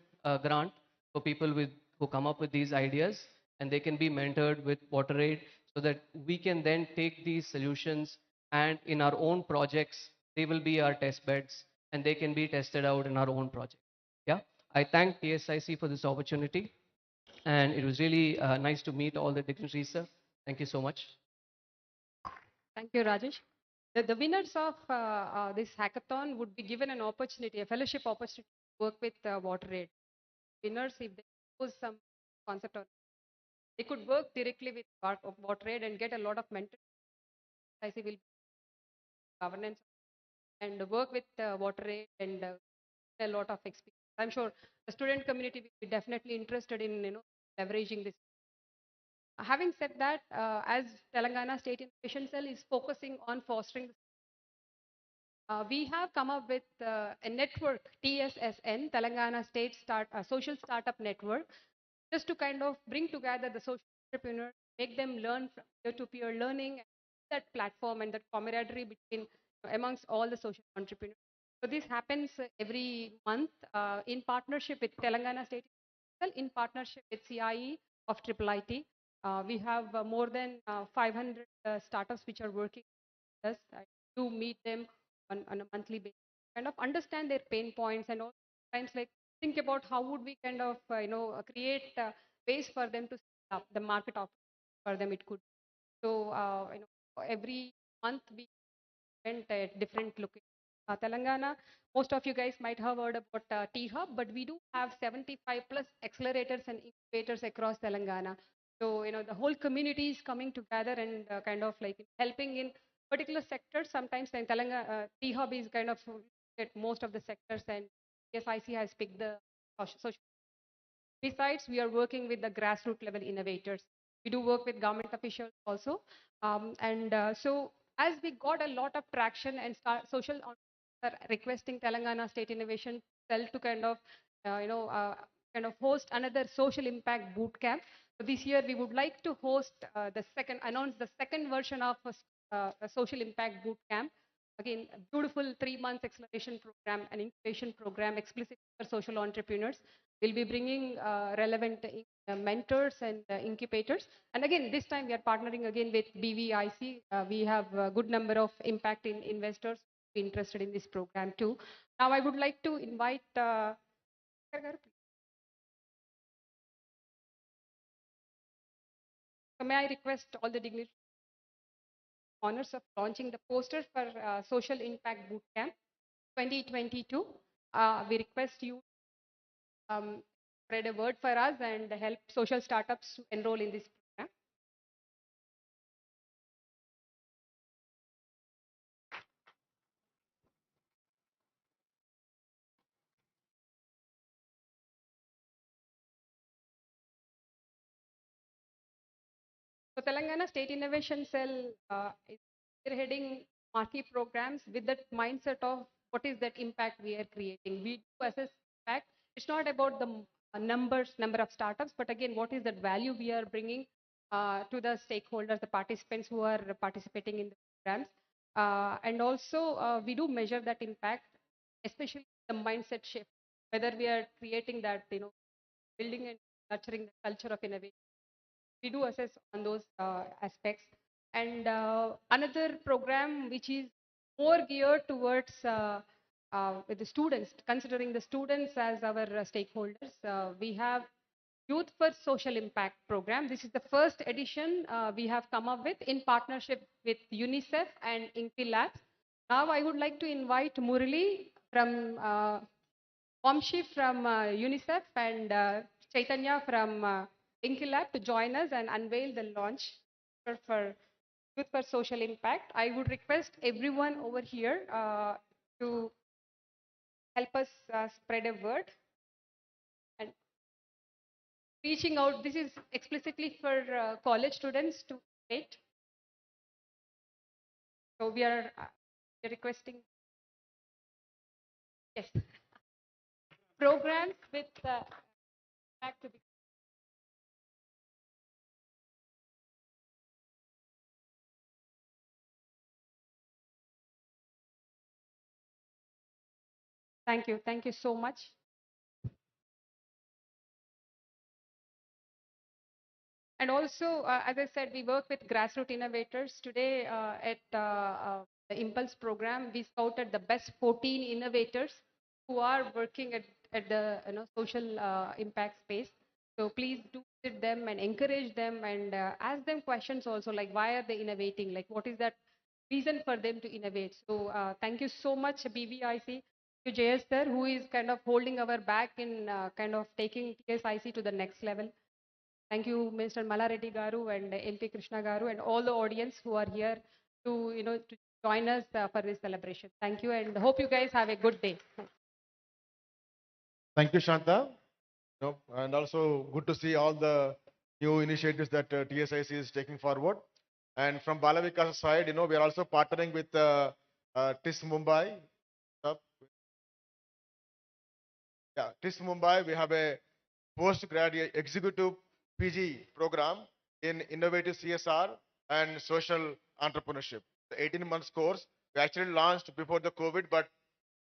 grant for people who come up with these ideas, and they can be mentored with WaterAid so that we can then take these solutions and in our own projects, they will be our test beds and they can be tested out in our own project. Yeah, I thank TSIC for this opportunity, and it was really nice to meet all the dignitaries, sir. Thank you so much. Thank you, Rajesh. The winners of this hackathon would be given an opportunity, a fellowship opportunity to work with WaterAid. Winners, if they choose some concept, or they could work directly with WaterAid and get a lot of mentorship. I see will governance and work with WaterAid and a lot of experience. I'm sure the student community will be definitely interested in leveraging this. Having said that, as Telangana State Innovation Cell is focusing on fostering, we have come up with a network, TSSN, Telangana State Social Startup Network, just to kind of bring together the social entrepreneurs, make them learn from peer-to-peer learning, and that platform and that camaraderie between amongst all the social entrepreneurs. So this happens every month in partnership with Telangana State, in partnership with CIE of Triple IT. We have more than 500 startups which are working with us. I do meet them on a monthly basis, kind of understand their pain points, and all times like think about how would we kind of create ways for them to set up the market opportunity for them. It could so every month we went at different locations. Telangana, most of you guys might have heard about T-Hub, but we do have 75 plus accelerators and incubators across Telangana. So, the whole community is coming together and kind of like helping in particular sectors. Sometimes in Telangana, T-Hub is kind of at most of the sectors, and PSIC has picked the social. Besides, we are working with the grassroots level innovators. We do work with government officials also. So as we got a lot of traction and social are requesting Telangana State Innovation Cell to kind of host another social impact boot camp. So this year we would like to announce the second version of a social impact boot camp. Again, a beautiful 3 months acceleration program, an incubation program explicit for social entrepreneurs. We'll be bringing relevant mentors and incubators. And again, this time we are partnering again with BVIC. We have a good number of impact investors interested in this program too. Now I would like to invite so may I request all the dignitaries honors of launching the poster for Social Impact Bootcamp 2022. We request you spread a word for us and help social startups to enroll in this program. So Telangana State Innovation Cell is heading marquee programs with that mindset of what is that impact we are creating. We do assess impact. It's not about the number of startups, but again, what is that value we are bringing to the stakeholders, the participants who are participating in the programs. And also, we do measure that impact, especially the mindset shift, whether we are creating that, building and nurturing the culture of innovation. We do assess on those aspects. And another program which is more geared towards with the students, considering the students as our stakeholders, we have Youth for Social Impact program. This is the first edition we have come up with in partnership with UNICEF and Inky Labs. Now I would like to invite Murali from Vamshi from UNICEF and Chaitanya from Inkilab to join us and unveil the launch for Youth for Social Impact. I would request everyone over here to help us spread a word and reaching out. This is explicitly for college students to wait. So we are requesting, yes, programs with back to be. Thank you. Thank you so much. And also, as I said, we work with grassroots innovators. Today at the Impulse program, we scouted the best 14 innovators who are working at the social impact space. So please do visit them and encourage them and ask them questions also, like why are they innovating? Like what is that reason for them to innovate? So thank you so much, BVIC, to JS sir, who is kind of holding our back in kind of taking TSIC to the next level. Thank you, Mr. Malareddy Garu and MP Krishna Garu and all the audience who are here to, to join us for this celebration. Thank you and hope you guys have a good day. Thank you, Shanta. And also good to see all the new initiatives that TSIC is taking forward. And from Balavikas side, we are also partnering with TIS Mumbai. Uh, yeah, TIS Mumbai, we have a postgraduate executive PG program in innovative CSR and social entrepreneurship. The 18 months course, we actually launched before the COVID, but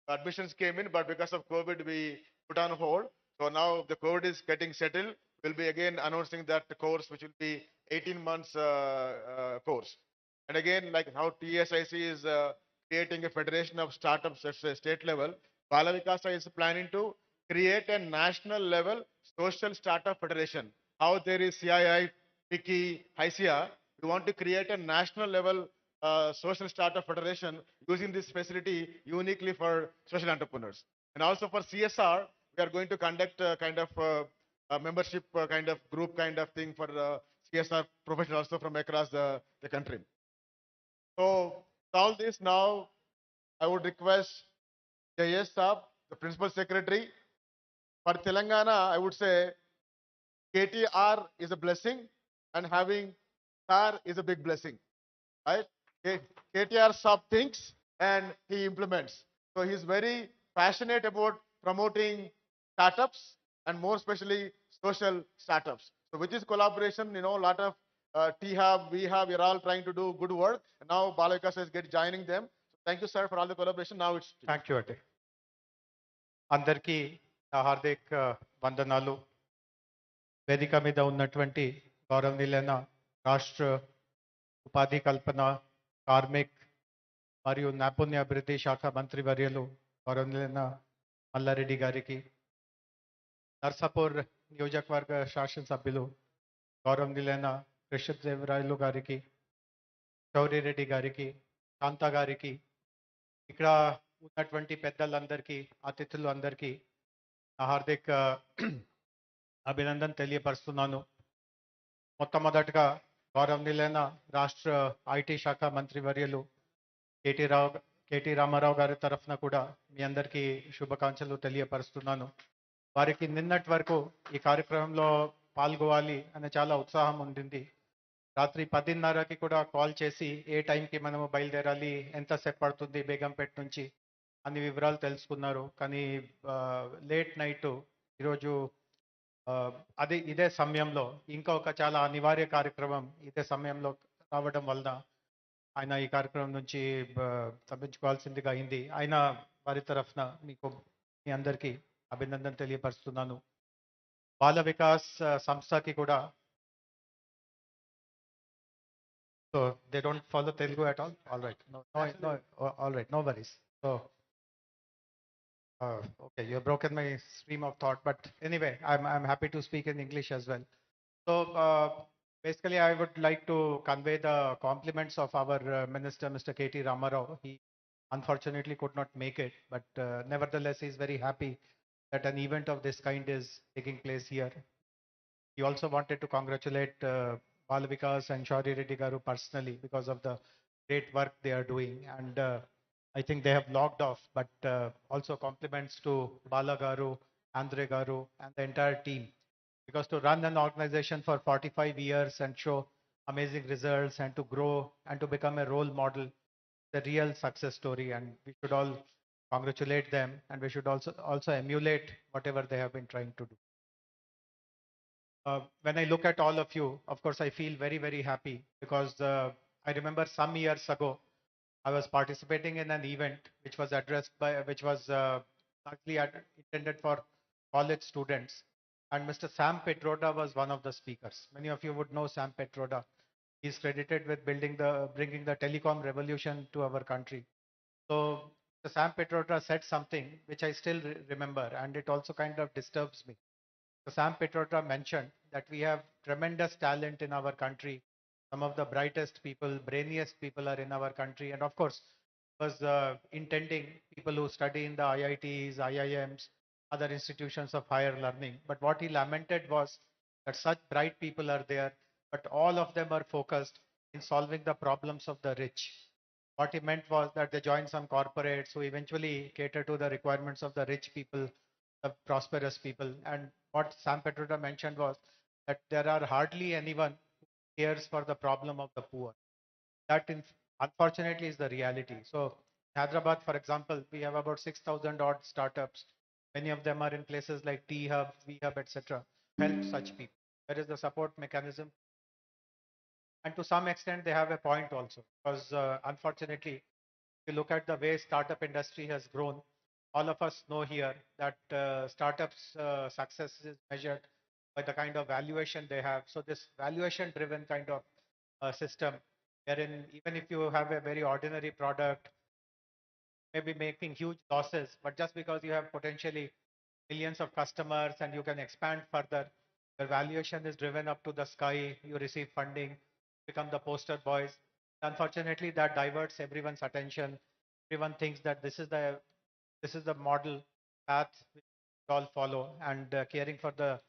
admissions came in, but because of COVID, we put on hold. So now the COVID is getting settled. We'll be again announcing that the course, which will be 18 months course. And again, like how TSIC is creating a federation of startups at the state level, Balavikasa is planning to create a national level social startup federation. How there is CII, PICI, HICIA, we want to create a national level social startup federation using this facility uniquely for social entrepreneurs. And also for CSR, we are going to conduct a kind of a membership kind of group kind of thing for CSR professionals also from across the country. So with all this now, I would request Jayes Saab, the principal secretary. For Telangana, I would say KTR is a blessing and having SAR is a big blessing, right? KTR Saab thinks and he implements. So he's very passionate about promoting startups and more especially social startups. So with this collaboration, a lot of T-Hub, we are all trying to do good work. And now Balavikas is joining them. So thank you, sir, for all the collaboration. Now it's thank you అండి అందరికీ నా హార్దిక్ వందనాలు వేదిక మీద ఉన్నటువంటి గౌరవనీయులైన రాష్ట్ర ఉపాధి కల్పన కార్మిక్ మరియు నైపుణ్య అభివృద్ధి శాఖ మంత్రి వర్యులు గౌరవనీయులైన మల్లారెడ్డి గారికి నర్సాపూర్ నియోజకవర్గ శాసనసభ్యులు గౌరవనీయులైన కృష్ణదేవరాయలు గారికి చౌరిరెడ్డి గారికి శాంత గారికి ఇక్కడ ఉన్నటువంటి పెద్దలందరికీ అతిథులు అందరికీ నా హార్దిక్ అభినందన తెలియపరుస్తున్నాను. మొట్టమొదటిగా గౌరవనీయులైన రాష్ట్ర ఐటీ శాఖ మంత్రి వర్యులు కేటీ రామారావు గారి తరఫున కూడా మీ అందరికీ శుభాకాంక్షలు తెలియపరుస్తున్నాను. వారికి నిన్నటి వరకు ఈ కార్యక్రమంలో పాల్గొవాలి అనే చాలా ఉత్సాహం ఉండింది. రాత్రి 10:30కి కూడా కాల్ చేసి ఏ టైంకి మనము బయలుదేరాలి, ఎంతసేపు పడుతుంది బేగంపేట నుంచి అన్ని వివరాలు తెలుసుకున్నారు. కానీ లేట్ నైట్ ఈరోజు ఇదే సమయంలో ఇంకా ఒక చాలా అనివార్య కార్యక్రమం ఇదే సమయంలో రావడం వలన ఆయన ఈ కార్యక్రమం నుంచి తప్పించుకోవాల్సిందిగా అయింది. ఆయన వారి తరఫున మీ అందరికీ అభినందన తెలియపరుస్తున్నాను. బాల వికాస్ సంస్థకి కూడా so they don't follow Telugu at all? All right. No, all right. No worries. So, okay, you've broken my stream of thought. But anyway, I'm happy to speak in English as well. So, basically, I would like to convey the compliments of our Minister, Mr. KT Ramarao. He unfortunately could not make it, but nevertheless, he's very happy that an event of this kind is taking place here. He also wanted to congratulate Balavikas and Shauri Reddy Garu personally because of the great work they are doing. And I think they have logged off, but also compliments to Bala Garu, Andre Garu, and the entire team. Because to run an organization for 45 years and show amazing results and to grow and to become a role model, the real success story. And we should all congratulate them, and we should also emulate whatever they have been trying to do. When I look at all of you, of course, I feel very, very happy because I remember some years ago, I was participating in an event which was largely intended for college students. And Mr. Sam Petroda was one of the speakers. Many of you would know Sam Petroda. He's credited with bringing the telecom revolution to our country. So Mr. Sam Petroda said something which I still remember, and it also kind of disturbs me. So Sam Petroda mentioned that we have tremendous talent in our country. Some of the brightest people, brainiest people are in our country. And of course, was intending people who study in the IITs, IIMs, other institutions of higher learning. But what he lamented was that such bright people are there, but all of them are focused in solving the problems of the rich. What he meant was that they join some corporates who eventually cater to the requirements of the rich people the prosperous people. And what Sam Petruta mentioned was that there are hardly anyone who cares for the problem of the poor. That unfortunately is the reality. So Hyderabad, for example, we have about 6,000 odd startups. Many of them are in places like T Hub, V Hub, etc. Help such people. There is the support mechanism, and to some extent they have a point also, because unfortunately, if you look at the way startup industry has grown, all of us know here that startups success is measured by the kind of valuation they have. So this valuation driven kind of system, wherein even if you have a very ordinary product, maybe making huge losses, but just because you have potentially millions of customers and you can expand further, your valuation is driven up to the sky, you receive funding, become the poster boys. Unfortunately, that diverts everyone's attention. Everyone thinks that this is the model path which we all follow, and caring for the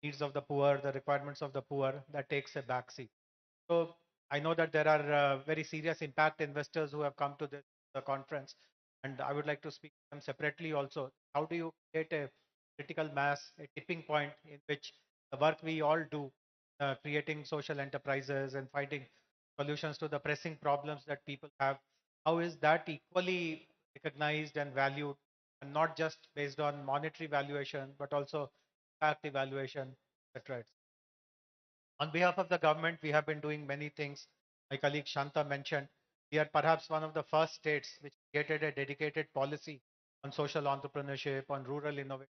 needs of the poor, the requirements of the poor, that takes a backseat. So I know that there are very serious impact investors who have come to the conference, and I would like to speak to them separately also. How do you create a critical mass, a tipping point in which the work we all do, creating social enterprises and finding solutions to the pressing problems that people have, how is that equally recognized and valued, and not just based on monetary valuation, but also impact evaluation, etc. On behalf of the government, we have been doing many things. My colleague Shanta mentioned, we are perhaps one of the first states which created a dedicated policy on social entrepreneurship, on rural innovation.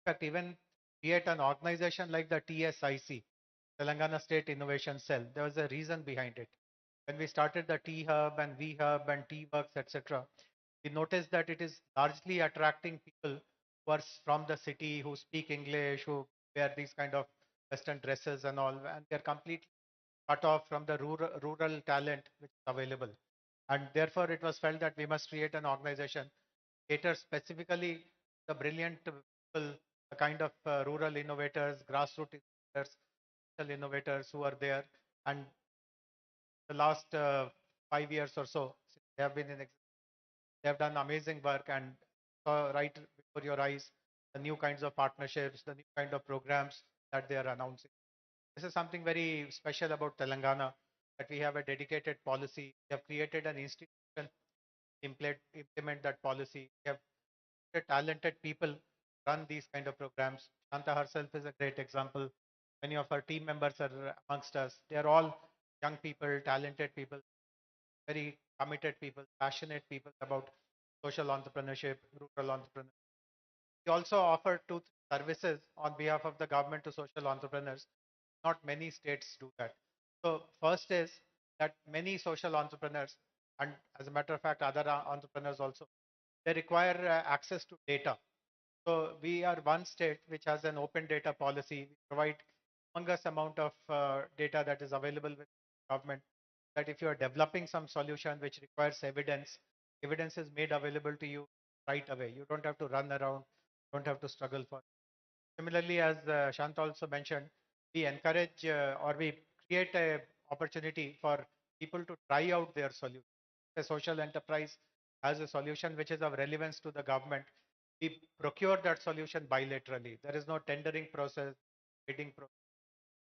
In fact, even create an organization like the TSIC, Telangana State Innovation Cell. There was a reason behind it. When we started the T Hub and V Hub and T Works, etc., we noticed that it is largely attracting people who are from the city, who speak English, who wear these kind of Western dresses and all, and they're completely cut off from the rural talent which is available. And therefore, it was felt that we must create an organization cater specifically the brilliant people, the kind of rural innovators, grassroots innovators, social innovators who are there. And the last 5 years or so, since they have been in existence, they have done amazing work, and saw right before your eyes the new kinds of partnerships, the new kind of programs that they are announcing. This is something very special about Telangana, that we have a dedicated policy. We have created an institution to implement that policy. We have talented people run these kind of programs. Shanta herself is a great example. Many of our team members are amongst us. They are all young people, talented people, very committed people, passionate people about social entrepreneurship, rural entrepreneurship. We also offer two services on behalf of the government to social entrepreneurs. Not many states do that. So first is that many social entrepreneurs, and as a matter of fact, other entrepreneurs also, they require access to data. So we are one state which has an open data policy. We provide humongous amount of data that is available with government. That if you are developing some solution which requires evidence, evidence is made available to you right away. You don't have to run around, don't have to struggle for it. Similarly, as Shant also mentioned, we encourage or we create a opportunity for people to try out their solution. A social enterprise has a solution which is of relevance to the government. We procure that solution bilaterally. There is no tendering process, bidding process.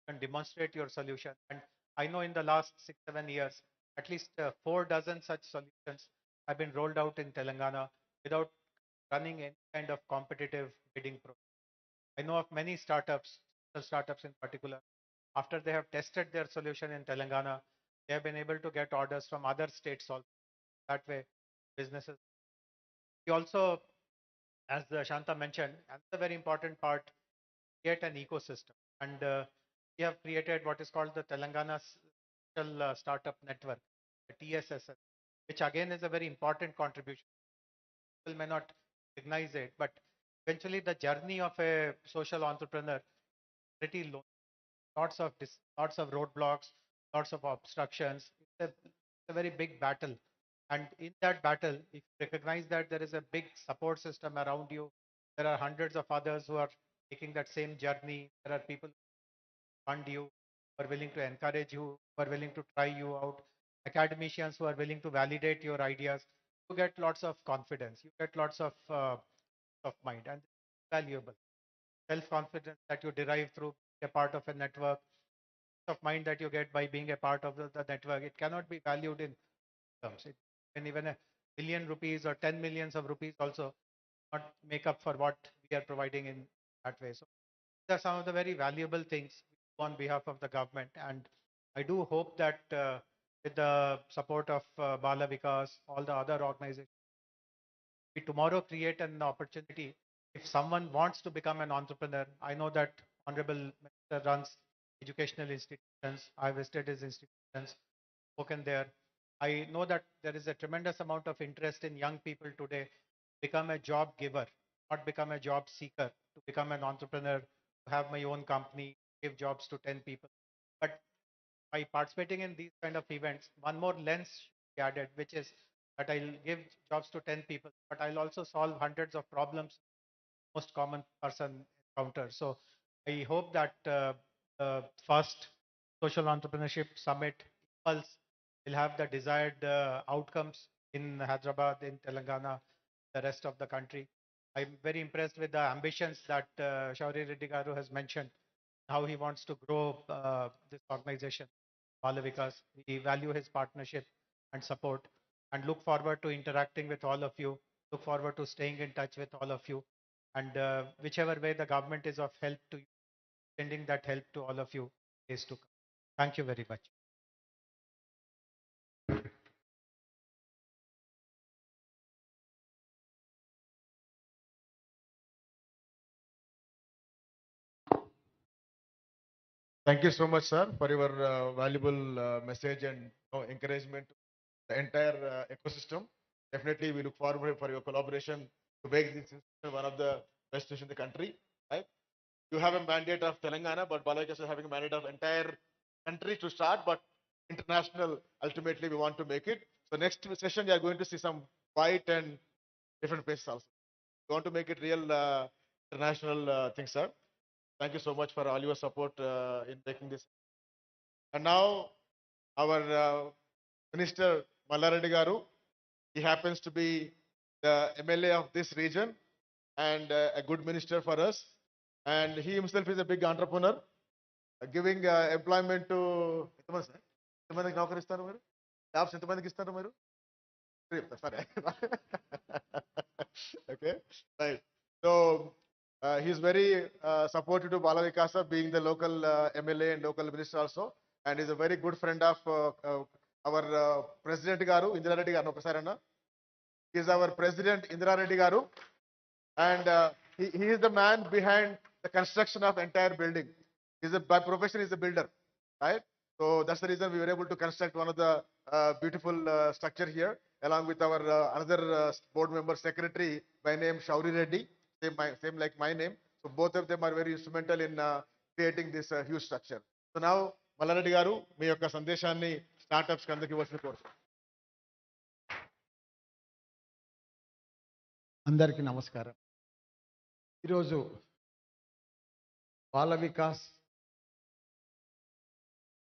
You can demonstrate your solution. And I know in the last 6, 7 years, at least 4 dozen such solutions have been rolled out in Telangana without running any kind of competitive bidding process. I know of many startups, startups in particular, after they have tested their solution in Telangana, they have been able to get orders from other states also. That way, businesses. We also, as Shanta mentioned, another very important part, create an ecosystem. And we have created what is called the Telangana Social Startup Network, the TSSS, which again is a very important contribution. People may not recognize it, but eventually the journey of a social entrepreneur pretty low. Lots of roadblocks, lots of obstructions. It's a very big battle. And in that battle, if you recognize that there is a big support system around you, there are hundreds of others who are taking that same journey. There are people who fund you, who are willing to encourage you, who are willing to try you out, academicians who are willing to validate your ideas. You get lots of confidence. You get lots of mind. And valuable. Self-confidence that you derive through being a part of a network, peace of mind that you get by being a part of the network, it cannot be valued in terms. It can even a million rupees or 10 millions of rupees also not make up for what we are providing in that way. So these are some of the very valuable things we do on behalf of the government. And I do hope that with the support of Bala Vikas, all the other organizations, we tomorrow create an opportunity. If someone wants to become an entrepreneur, I know that Honorable Minister runs educational institutions. I visited his institutions, spoken there. I know that there is a tremendous amount of interest in young people today become a job giver, not become a job seeker, to become an entrepreneur, to have my own company, give jobs to 10 people. But by participating in these kind of events, one more lens should be added, which is that I'll give jobs to 10 people, but I'll also solve hundreds of problems most common person encounters. So I hope that the first social entrepreneurship summit Impulse will have the desired outcomes in Hyderabad, in Telangana, the rest of the country. I'm very impressed with the ambitions that Shauri Reddy Garu has mentioned, how he wants to grow this organization, Balavikas. We value his partnership and support and look forward to interacting with all of you, look forward to staying in touch with all of you. And whichever way the government is of help to you, sending that help to all of you is to come. Thank you very much. Thank you so much, sir, for your valuable message and encouragement to the entire ecosystem. Definitely, we look forward for your collaboration to make this institution one of the best institutions in the country. Right? You have a mandate of Telangana, but Balaji is having a mandate of entire country to start, but international. Ultimately, we want to make it. So next session, you are going to see some white and different faces also. We want to make it real international thing, sir. Thank you so much for all your support in making this. And now our Minister Mallareddy Garu, he happens to be the MLA of this region and a good minister for us. And he himself is a big entrepreneur, giving employment to ఎంతమంది sir? ఎంతమందికి నౌకరు ఇస్తారు మీరు? Jobs ఎంతమందికి ఇస్తారు మీరు? Sorry. Okay, right. So he's very supportive to Bala Vikasa, being the local MLA and local minister also, and he's a very good friend of our President Garu, Indira Reddy Garu. Okasarana. He is our President, Indira Reddy Garu, and he is the man behind the construction of entire building. He's by profession, he's a builder, right? So that's the reason we were able to construct one of the beautiful structure here, along with our another board member secretary by name Shauri Reddy, same like my name. So both of them are very instrumental in creating this huge structure. So now, Mallareddy Garu, మీ యొక్క సందేశాన్ని startups కి అందరికి ఇవ్వాల్సిన కోరుతున్నాను. అందరికీ నమస్కారం. ఈరోజు Bala Vikas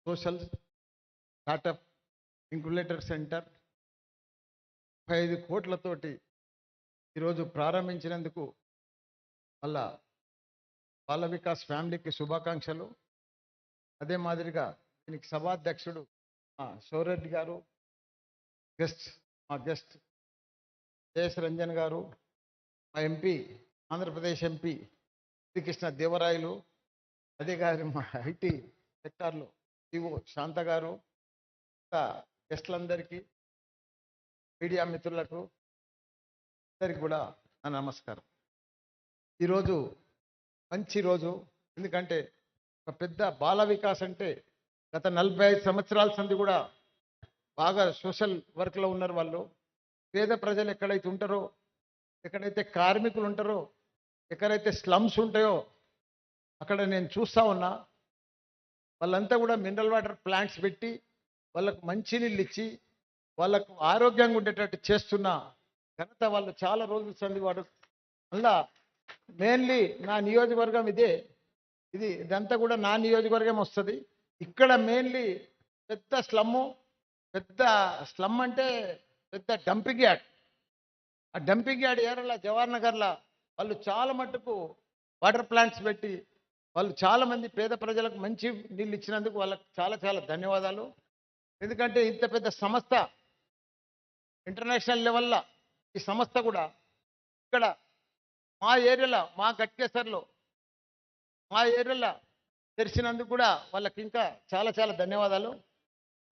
social startup incubator centre 35 కోట్లతోటి ఈరోజు ప్రారంభించినందుకు మళ్ళా బాల వికాస్ ఫ్యామిలీకి శుభాకాంక్షలు. అదే మాదిరిగా దీనికి సభాధ్యక్షుడు శౌరెడ్డి గారు, మా గెస్ట్ జయస్ రంజన్ గారు, మా ఎంపీ ఆంధ్రప్రదేశ్ ఎంపీ శ్రీకృష్ణ దేవరాయలు, అదే గారి మా ఐటీ సెక్టార్లో ఈవో శాంత గారు, గెస్టులందరికీ, మీడియా మిత్రులకు అందరికీ కూడా నా నమస్కారం. ఈరోజు మంచి రోజు, ఎందుకంటే ఒక పెద్ద బాల వికాస్ అంటే గత 45 సంవత్సరాల సంది కూడా బాగా సోషల్ వర్క్లో ఉన్నారు వాళ్ళు. పేద ప్రజలు ఎక్కడైతే ఉంటారో, ఎక్కడైతే కార్మికులు ఉంటారో, ఎక్కడైతే స్లమ్స్ ఉంటాయో అక్కడ నేను చూస్తూ ఉన్నా. వాళ్ళంతా కూడా మినరల్ వాటర్ ప్లాంట్స్ పెట్టి వాళ్ళకు మంచినీళ్ళు ఇచ్చి వాళ్ళకు ఆరోగ్యంగా ఉండేటట్టు చేస్తున్న ఘనత వాళ్ళు చాలా రోజులు సంది వాడు. అలా మెయిన్లీ నా నియోజకవర్గం ఇదంతా కూడా నా నియోజకవర్గం వస్తుంది. ఇక్కడ మెయిన్లీ పెద్ద స్లమ్ అంటే పెద్ద డంపింగ్ యార్డ్. ఆ డంపింగ్ యార్డ్ ఏరలా జవహర్ నగర్లో వాళ్ళు చాలా మట్టుకు వాటర్ ప్లాంట్స్ పెట్టి వాళ్ళు చాలా మంది పేద ప్రజలకు మంచి నీళ్ళు ఇచ్చినందుకు వాళ్ళకి చాలా చాలా ధన్యవాదాలు. ఎందుకంటే ఇంత పెద్ద సంస్థ ఇంటర్నేషనల్ లెవెల్లో ఈ సంస్థ కూడా ఇక్కడ మా ఏరియాలో మా గట్కేసర్లో మా ఏరియాలో తెరిచినందుకు కూడా వాళ్ళకి ఇంకా చాలా చాలా ధన్యవాదాలు.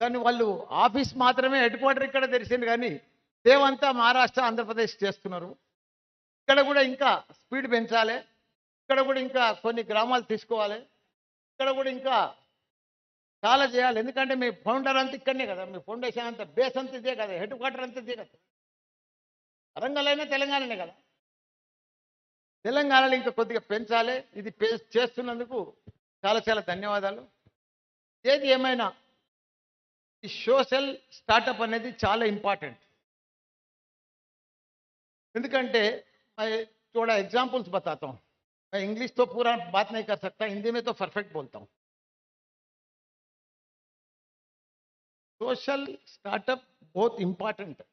కానీ వాళ్ళు ఆఫీస్ మాత్రమే హెడ్ క్వార్టర్ ఇక్కడ తెరిచింది, కానీ సేవంతా మహారాష్ట్ర ఆంధ్రప్రదేశ్ చేస్తున్నారు. ఇక్కడ కూడా ఇంకా స్పీడ్ పెంచాలి, ఇక్కడ కూడా ఇంకా కొన్ని గ్రామాలు తీసుకోవాలి, ఇక్కడ కూడా ఇంకా చాలా చేయాలి. ఎందుకంటే మీ ఫౌండర్ అంతా ఇక్కడనే కదా, మీ ఫౌండేషన్ అంతా బేస్ అంతా ఇదే కదా, హెడ్ క్వార్టర్ అంతా ఇదే కదా, వరంగల్ తెలంగాణనే కదా. తెలంగాణలో ఇంకా కొద్దిగా పెంచాలి. ఇది చేస్తున్నందుకు చాలా చాలా ధన్యవాదాలు. ఏది ఏమైనా ఈ సోషల్ స్టార్టప్ అనేది చాలా ఇంపార్టెంట్. ఎందుకంటే मैं थोड़ा एग्जाम्पल्स बताता हूँ. मैं इंग्लिश तो पूरा बात नहीं कर सकता, हिंदी में तो परफेक्ट बोलता हूँ. सोशल स्टार्टअप बहुत इंपॉर्टेंट है.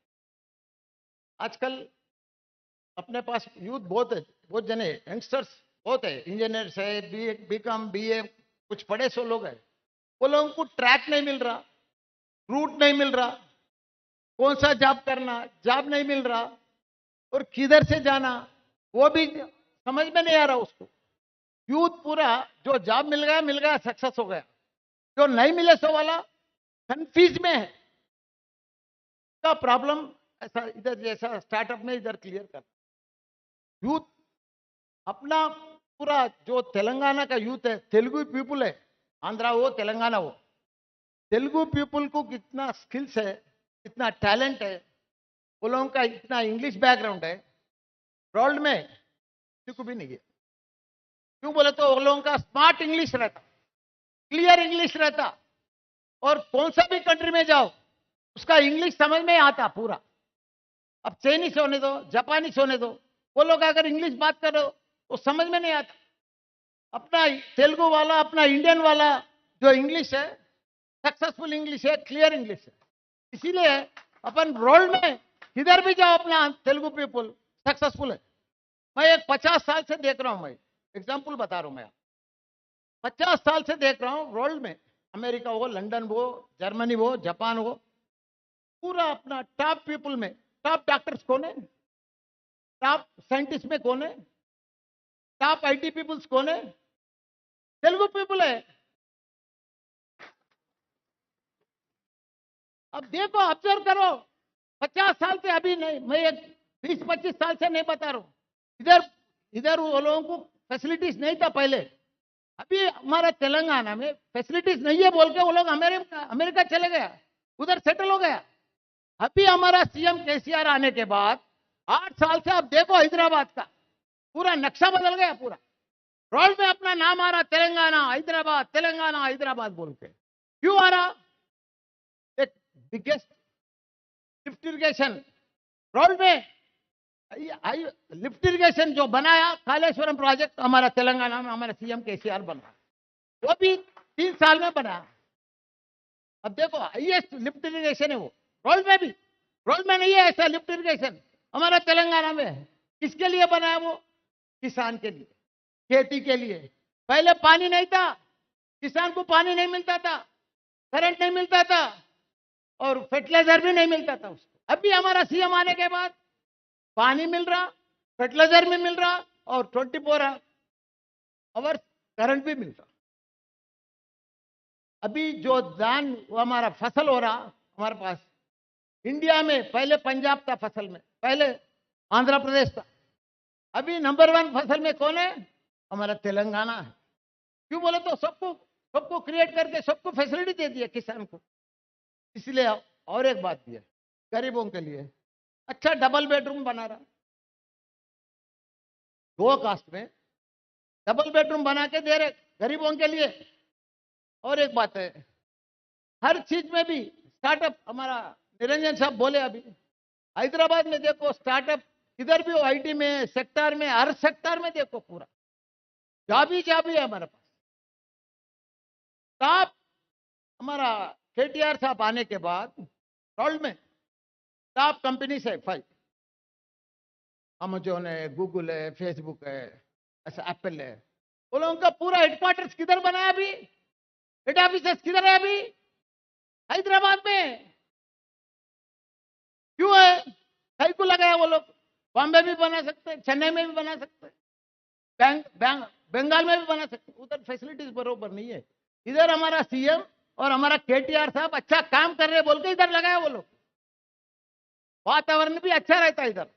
आजकल अपने पास यूथ बहुत है, बहुत जने यंगस्टर्स बहुत है, इंजीनियर्स है, बीकॉम बीए कुछ पढ़े सो लोग है. वो लोगों को ट्रैक नहीं मिल रहा, रूट नहीं मिल रहा, कौन सा जॉब करना, जॉब नहीं मिल रहा और किधर से जाना वो भी समझ में नहीं आ रहा उसको. यूथ पूरा जो जॉब मिल गया सक्सेस हो गया, जो नहीं मिले सो वाला कंफ्यूज में है. का प्रॉब्लम ऐसा इधर जैसा स्टार्टअप में इधर क्लियर कर. यूथ अपना पूरा जो तेलंगाना का यूथ है, तेलुगु पीपुल है, आंध्रा हो तेलंगाना हो, तेलुगु पीपुल को कितना स्किल्स है, कितना टैलेंट है, वो लोगों का इतना इंग्लिश बैकग्राउंड है, वर्ल्ड में किसी को भी नहीं है. क्यों बोले तो वो लोगों का स्मार्ट इंग्लिश रहता, क्लियर इंग्लिश रहता, और कौन सा भी कंट्री में जाओ उसका इंग्लिश समझ में आता पूरा. अब चाइनीस होने दो, जापानीस होने दो, वो लोग अगर इंग्लिश बात करो तो समझ में नहीं आता. अपना तेलुगु वाला, अपना इंडियन वाला जो इंग्लिश है सक्सेसफुल इंग्लिश है, क्लियर इंग्लिश है. इसीलिए अपन वर्ल्ड में किधर भी जाओ अपना तेलुगु पीपुल सक्सेसफुल है. मैं एक 50 साल से देख रहा हूं, मैं एग्जाम्पल बता रहा हूं. मैं 50 साल से देख रहा हूं वर्ल्ड में, अमेरिका हो, लंदन हो, जर्मनी हो, जापान हो, पूरा अपना टॉप पीपुल में टॉप डॉक्टर्स कौन है, टॉप साइंटिस्ट में कौन है, टॉप आईटी पीपुल्स कौन है, तेलुगु पीपुल है. अब देखो, ऑब्जर्व करो, 50 साल से अभी नहीं, मैं एक 20-25 साल से नहीं बता रहा हूं. इधर वो लोगों को फैसिलिटीज नहीं था पहले. अभी हमारा तेलंगाना में फैसिलिटीज नहीं है बोल के वो लोग अमेरिका चले गया, उधर सेटल हो गया. अभी हमारा सीएम केसीआर आने के बाद 8 साल से आप देखो हैदराबाद का पूरा नक्शा बदल गया. पूरा वर्ल्ड में अपना नाम आ रहा, तेलंगाना हैदराबाद, तेलंगाना हैदराबाद बोल के. क्यों आ रहा? एक बिगेस्ट लिफ्ट इरिगेशन वर्ल्ड में, लिफ्ट इरिगेशन जो बनाया कालेश्वरम प्रोजेक्ट हमारा तेलंगाना में, हमारा सीएम केसीआर बना, वो भी 3 साल में बना. अब देखो हाईएस्ट लिफ्ट इरिगेशन है वो वर्ल्ड में भी, वर्ल्ड में नहीं है ऐसा लिफ्ट इरिगेशन, हमारा तेलंगाना में है. किसके लिए बनाया वो? किसान के लिए, खेती के लिए. पहले पानी नहीं था, किसान को पानी नहीं मिलता था, करंट नहीं मिलता था और फर्टिलाइजर भी नहीं मिलता था उसको. अभी हमारा सीएम आने के बाद पानी मिल रहा, फर्टिलाइजर भी मिल रहा और 24 आवर्स करंट भी मिल रहा. अभी जो धान हमारा फसल हो रहा हमारे पास इंडिया में, पहले पंजाब था फसल में, पहले आंध्र प्रदेश था, अभी नंबर 1 फसल में कौन है? हमारा तेलंगाना है. क्यों बोले तो सबको क्रिएट करके सबको फैसिलिटी दे दिया किसान को. इसलिए और एक बात भी है, गरीबों के लिए अच्छा डबल बेडरूम बना रहा, 2 कास्ट में डबल बेडरूम बना के दे रहे गरीबों के लिए. और एक बात है, हर चीज में भी स्टार्टअप, हमारा निरंजन साहब बोले अभी, हैदराबाद में देखो स्टार्टअप, इधर भी हो आईटी में, सेक्टर में, हर सेक्टर में देखो पूरा जॉब ही है हमारे पास. टॉप हमारा केटीआर साहब आने के बाद वर्ल्ड में टॉप कंपनी से 5 अमेजोन है, गूगल है, फेसबुक है, ऐसा एप्पल है, वो लोगों का पूरा हेडक्वार्टर्स किधर बना है अभी? हेड ऑफिस किधर है अभी? हैदराबाद में। क्यों है? कहीं को लगाया वो लोग? बॉम्बे भी बना सकते हैं, चेन्नई में भी बना सकते हैं, बंगाल में भी बना सकते हैं। उधर फैसिलिटीज बरोबर नहीं है। इधर हमारा सीएम और हमारा केटीआर साहब अच्छा काम कर रहे बोल के इधर लगाया वो लोग। वातावरण भी अच्छा रहता है इधर।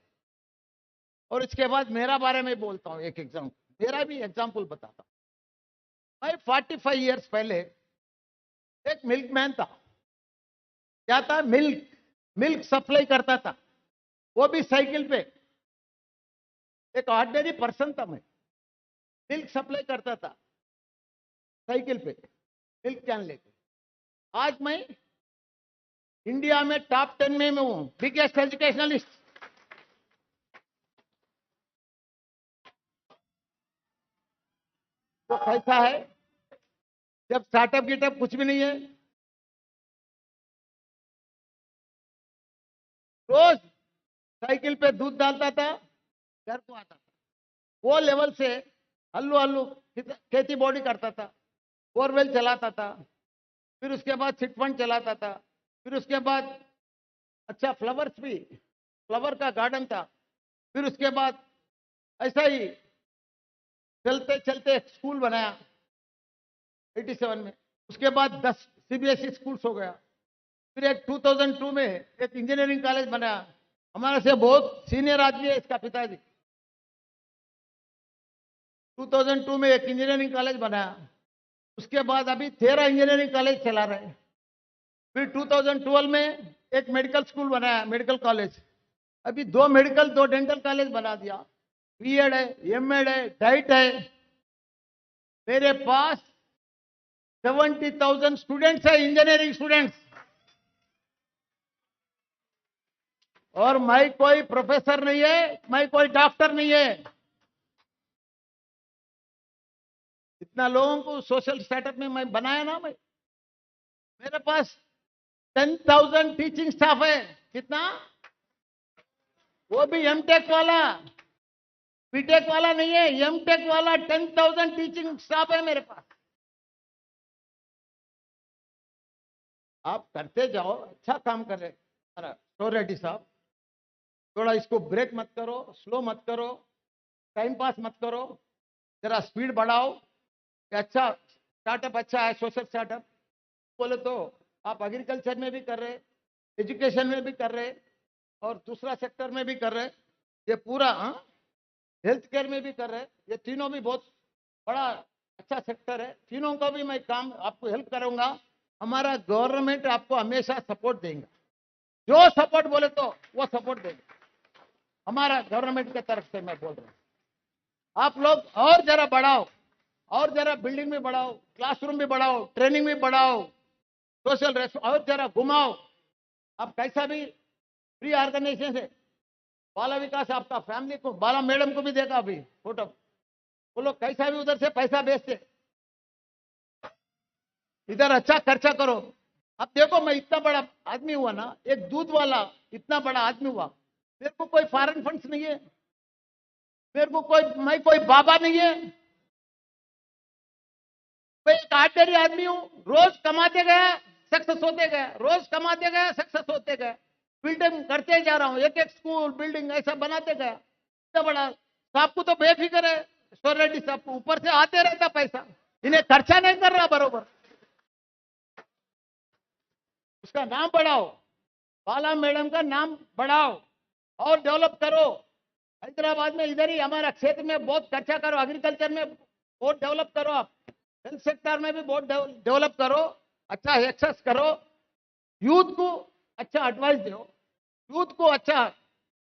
और इसके बाद मेरा बारे में बोलता हूँ, एक एग्जाम्पल, मेरा भी एग्जाम्पल बताता हूँ। मैं 45 ईयर्स पहले एक मिल्कमैन था। क्या था? मिल्क मिल्क सप्लाई करता था, वो भी साइकिल पे। एक ऑर्डिनरी पर्सन था मैं, मिल्क सप्लाई करता था साइकिल पे, मिल्क कैन लेके। आज मैं इंडिया में टॉप 10 में मैं हूं, बिगेस्ट एजुकेशनलिस्ट। तो कैसा है जब स्टार्टअप गिटअप कुछ भी नहीं है? रोज साइकिल पे दूध डालता था, घर को आता था। वो लेवल से हल्लू हल्लू खेती बॉडी करता था, बोरवेल चलाता था, फिर उसके बाद चिटफंड चलाता था, फिर उसके बाद अच्छा फ्लावर्स भी, फ्लावर का गार्डन था। फिर उसके बाद ऐसा ही चलते चलते एक स्कूल बनाया 87 में। उसके बाद 10 सीबीएसई स्कूल्स हो गया। फिर एक 2002 में एक इंजीनियरिंग कॉलेज बनाया। हमारे से बहुत सीनियर आदमी है इसका पिताजी। 2002 में एक इंजीनियरिंग कॉलेज बनाया। उसके बाद अभी 13 इंजीनियरिंग कॉलेज चला रहे हैं। फिर 2012 में एक मेडिकल स्कूल बनाया, मेडिकल कॉलेज। अभी 2 मेडिकल 2 डेंटल कॉलेज बना दिया। बीएड है, एमएड है, डाइट है। मेरे पास 70,000 स्टूडेंट्स है, इंजीनियरिंग स्टूडेंट्स। और मैं कोई प्रोफेसर नहीं है, मैं कोई डॉक्टर नहीं है। इतना लोगों को सोशल स्टार्टअप में मैं बनाया ना। मेरे पास 10,000 टीचिंग स्टाफ है। कितना? वो भी एमटेक वाला, बीटेक वाला नहीं है, एमटेक वाला। 10,000 टीचिंग स्टाफ है मेरे पास। आप करते जाओ, अच्छा काम कर रहे रेड्डी साहब। थोड़ा इसको ब्रेक मत करो, स्लो मत करो, टाइम पास मत करो, जरा स्पीड बढ़ाओ। अच्छा स्टार्टअप अच्छा है, सोशल स्टार्टअप बोले तो आप एग्रीकल्चर में भी कर रहे, एजुकेशन में भी कर रहे, और दूसरा सेक्टर में भी कर रहे। ये पूरा हेल्थ केयर में भी कर रहे। ये तीनों भी बहुत बड़ा अच्छा सेक्टर है। तीनों का भी मैं काम आपको हेल्प करूंगा। हमारा गवर्नमेंट आपको हमेशा सपोर्ट देंगे। जो सपोर्ट बोले तो वो सपोर्ट देंगे हमारा गवर्नमेंट की तरफ से। मैं बोल रहा हूं आप लोग और जरा बढ़ाओ, और जरा बिल्डिंग में बढ़ाओ, क्लासरूम भी बढ़ाओ, ट्रेनिंग भी बढ़ाओ, सोशल और जरा घुमाओ। आप कैसा भी फ्री ऑर्गेनाइजेशन है। बाला विकास आपका फैमिली को, बाला मैडम को भी देखा अभी फोटो। वो लोग कैसा भी उधर से पैसा भेजते। इधर अच्छा खर्चा करो। अब देखो मैं इतना बड़ा आदमी हुआ ना, एक दूध वाला इतना बड़ा आदमी हुआ। मेरे को कोई फॉरेन फंड्स नहीं है, मेरे को कोई, मैं कोई बाबा नहीं है। मैं एक ऑर्डिनरी आदमी हूं। रोज कमाते गया, सक्सेस होते गया, रोज कमाते गया, सक्सेस होते गया। बिल्डिंग करते जा रहा हूं, एक एक स्कूल बिल्डिंग ऐसा बनाते गया। इतना बड़ा साहब को तो बेफिक्र है, रेड्डी साहब को ऊपर से आते रहता पैसा, इन्हें खर्चा नहीं कर रहा बरोबर। उसका नाम बढ़ाओ, बाला मैडम का नाम बढ़ाओ और डेवलप करो। हैदराबाद में इधर ही हमारा क्षेत्र में बहुत खर्चा करो, एग्रीकल्चर में बहुत डेवलप करो, आप हेल्थ सेक्टर में भी बहुत डेवलप करो, अच्छा एक्सेस करो। यूथ को अच्छा एडवाइस दो, यूथ को अच्छा,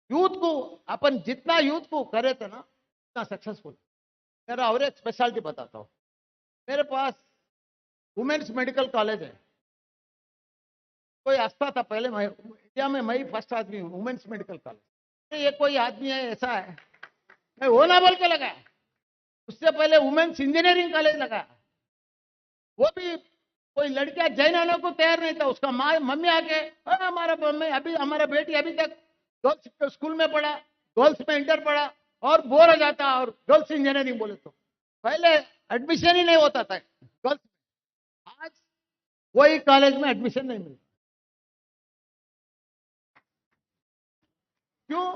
यूथ को अपन जितना यूथ को करे थे ना उतना सक्सेसफुल। मेरा और एक स्पेशलिटी बताता हूँ। मेरे पास वुमेन्स मेडिकल कॉलेज है। कोई हंसता था पहले, मैं इंडिया में मैं ही फर्स्ट आदमी हूँ वुमेन्स मेडिकल कॉलेज। ये कोई आदमी है ऐसा है, मैं वो ना बोल के लगा। उससे पहले वुमेन्स इंजीनियरिंग कॉलेज लगा, वो भी कोई लड़कियां जॉइन होने को तैयार नहीं था। उसका माँ मम्मी आके, हमारा मम्मी अभी, हमारा बेटी अभी तक 2 स्कूल में पढ़ा, गर्ल्स में इंटर पढ़ा और बोर हो जाता और गर्ल्स इंजीनियरिंग बोले तो पहले एडमिशन ही नहीं होता था गर्ल्स में। आज वही कॉलेज में एडमिशन नहीं मिलता। क्यों?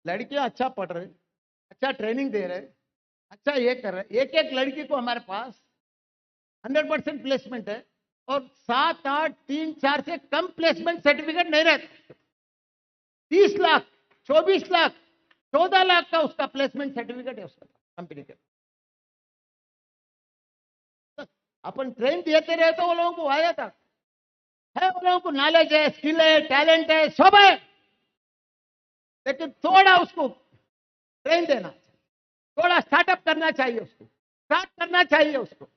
लड़कियां अच्छा पढ़ रहे, अच्छा ट्रेनिंग दे रहे, अच्छा ये कर रहे। एक एक लड़की को हमारे पास 100% प्लेसमेंट है और 7, 8, 3, 4 से कम प्लेसमेंट सर्टिफिकेट नहीं रहता। 30 लाख, 24 लाख, 14 लाख का उसका प्लेसमेंट सर्टिफिकेट है उसका कंपनी के। अपन ट्रेन देते रहे तो वो लोगों को आ जाता है, वो लोगों को नॉलेज है, स्किल है, टैलेंट है, सब है, लेकिन थोड़ा उसको ट्रेन देना, थोड़ा स्टार्टअप करना चाहिए, उसको स्टार्ट करना चाहिए, उसको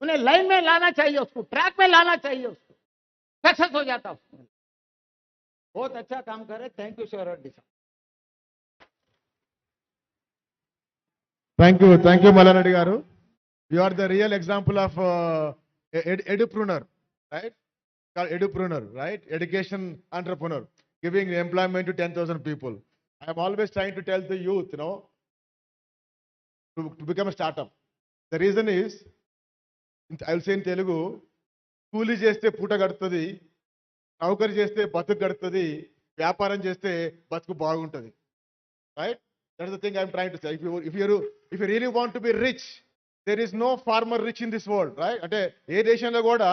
उन्हें लाइन में लाना चाहिए, उसको ट्रैक में लाना चाहिए, उसको सक्सेस हो जाता उसको। बहुत अच्छा काम कर रहे। Thank you sir. Thank you, Malanadi garu. You are the real example of edupreneur, right? Called edupreneur, right? Education entrepreneur, giving employment to 10,000 people. I am always trying to tell the youth, to become a startup. The reason is, I will say in Telugu, కూలి చేస్తే పూట గడుతుంది, నౌకరి చేస్తే బతుకు గడుతుంది, వ్యాపారం చేస్తే బతుకు బాగుంటుంది. Right? That is the thing I am trying to say. If you really want to be rich, there is no farmer rich in this world, right? అంటే ఏ దేశంలో కూడా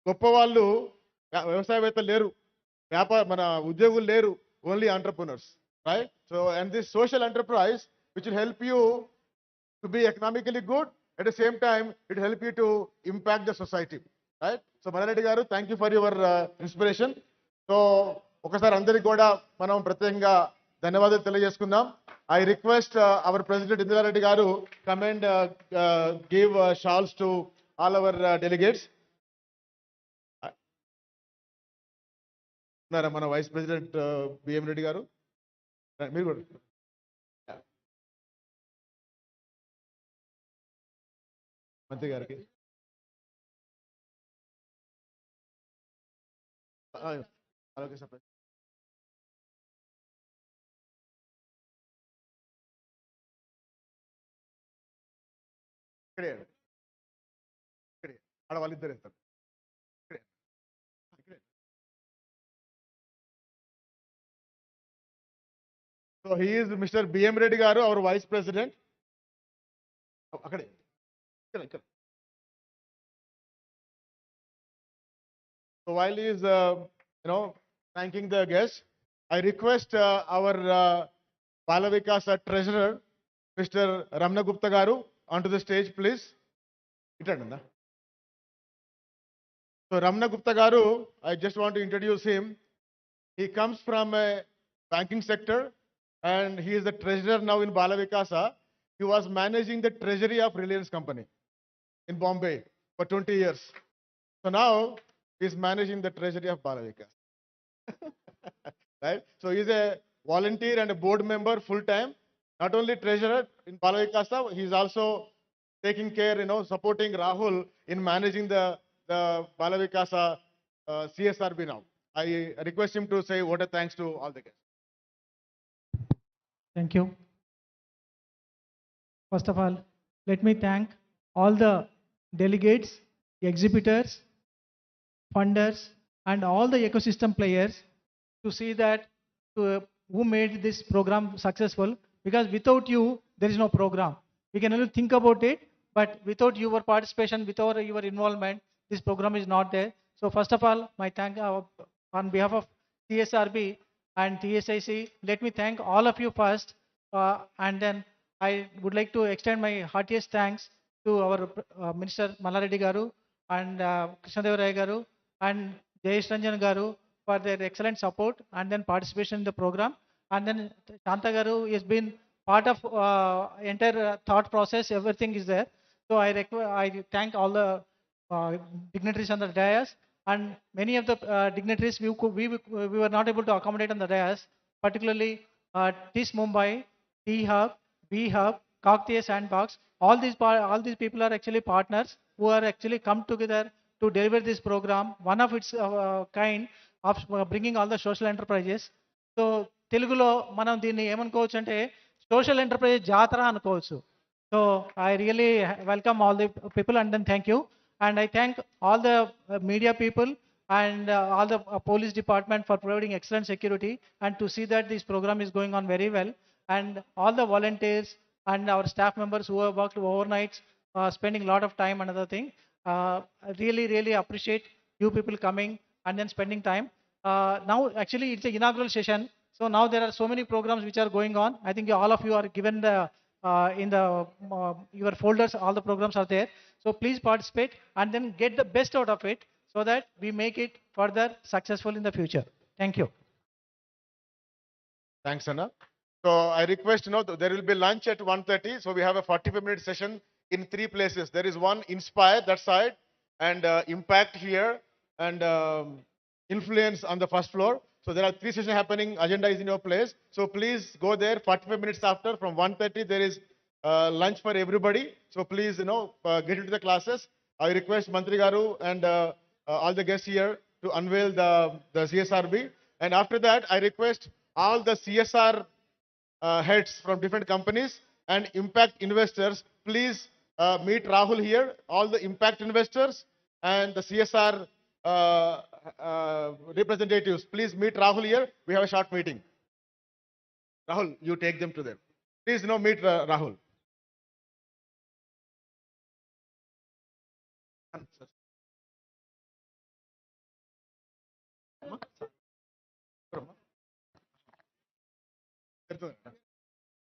గొప్ప వాళ్ళు వ్యవసాయవేత్తలు లేరు, మన ఉద్యోగులు లేరు, only entrepreneurs, right? So and this social enterprise which will help you to be economically good, at the same time it will help you to impact the society, right? So Malanadi garu, thank you for your inspiration. So ఒకసారి అందరికి కూడా మనం ప్రత్యేకంగా ధన్యవాదాలు తెలియజేసుకుందాం. I request our President Indira Reddy garu come and give shawls to all our delegates. ఉన్నారా మన vice president BM Reddy గారు? మీరు కూడా మంత్రి గారికి అలాగే సార్. ఇక్కడే ఇక్కడే ఆడ వాళ్ళిద్దరు ఇస్తారు. ఇక్కడే ఇక్కడే. So he is mister BM Reddy గారు, అవర్ వైస్ ప్రెసిడెంట్. అక్కడే ఇక్కడ ఇక్కడ. So while he is, thanking the guests, I request our Bala Vikas treasurer, Mr. Ramna Gupta garu, onto the stage, please. Itanda. So Ramna Gupta garu, I just want to introduce him. He comes from a banking sector and he is the treasurer now in Bala Vikasa. He was managing the treasury of Reliance Company in Bombay for 20 years. So now he is managing the treasury of Bala Vikas. Right? So he is a volunteer and a board member full time. Not only treasurer in Bala Vikasa, he is also taking care, supporting Rahul in managing the Bala Vikasa CSRB now. I request him to say what a thanks to all the guests. Thank you. First of all, let me thank all the delegates, exhibitors, funders, and all the ecosystem players to see that who made this program successful. Because without you, there is no program. We can only think about it, but without your participation, without your involvement, this program is not there. So first of all, my thank on behalf of CSRB and TSIC, let me thank all of you first, and then I would like to extend my heartiest thanks to our Minister Mallareddy garu and Krishnadeva garu and Jayesh Ranjan garu for their excellent support and then participation in the program. And then Shanta garu has been part of entire thought process. Everything is there. So I thank all the dignitaries on the dais, and many of the dignitaries we were not able to accommodate on the dais, particularly TIS Mumbai, T Hub, B Hub, Kaktiya Sandbox. All these people are actually partners who are actually come together to deliver this program, one of its kind of bringing all the social enterprises. So తెలుగులో మనం దీన్ని ఏమనుకోవచ్చు అంటే social enterprise జాతర అనుకోవచ్చు. So I really welcome all the people and then thank you. And I thank all the media people and all the police department for providing excellent security and to see that this program is going on very well, and all the volunteers and our staff members who have worked overnights, spending a lot of time and other thing. I really appreciate you people coming and then spending time. Now actually it's a inaugural session, so now there are so many programs which are going on. I think all of you are given the in the your folders, all the programs are there. So please participate and then get the best out of it so that we make it further successful in the future. Thank you. Thanks, Anna. So I request, there will be lunch at 1:30. So we have a 45-minute session in 3 places. There is one Inspire, that side, and Impact here, and Influence on the first floor. So there are 3 sessions happening. Agenda is in your place. So please go there 45 minutes after. From 1:30, there is lunch for everybody. So please, get into the classes. I request Mantri Garu and all the guests here to unveil the CSRB. And after that, I request all the CSR heads from different companies and impact investors, please meet Rahul here. All the impact investors and the CSR representatives, please meet Rahul here. We have a short meeting. Rahul, you take them to them. Please, meet Rahul.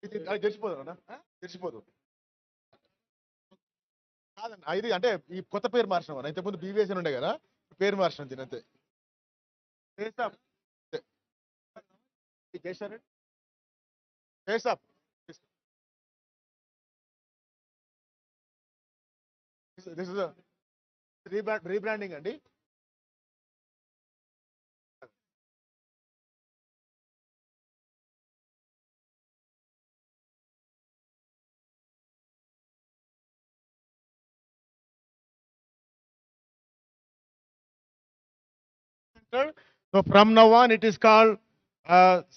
ఇది గెలిచిపోదు అన్న, గెలిచిపోదు కాదండి. ఇది అంటే ఈ కొత్త పేరు మార్చినాం అన్న. ఇంతకుముందు బీవీఎస్ అని ఉండే కదా, పేరు మార్చినాం దీని అంతే. చేశారు చేసా. దిస్ ఇస్ రీబ్రాండింగ్ అండి. So from now on, it is called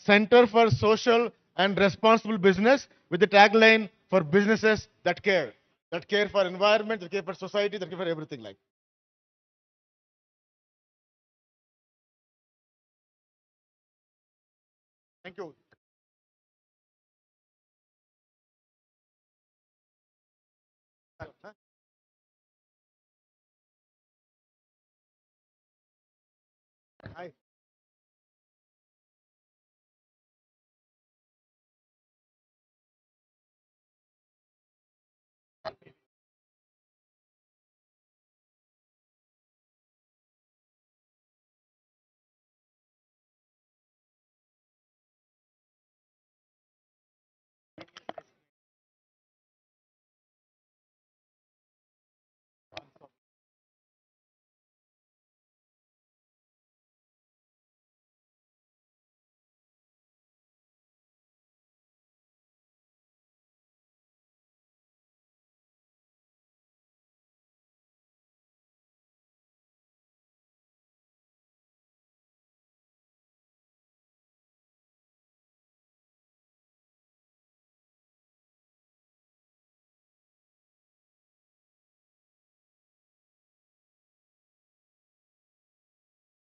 Center for Social and Responsible Business, with the tagline for businesses that care for environment, that care for society, that care for everything like. Thank you.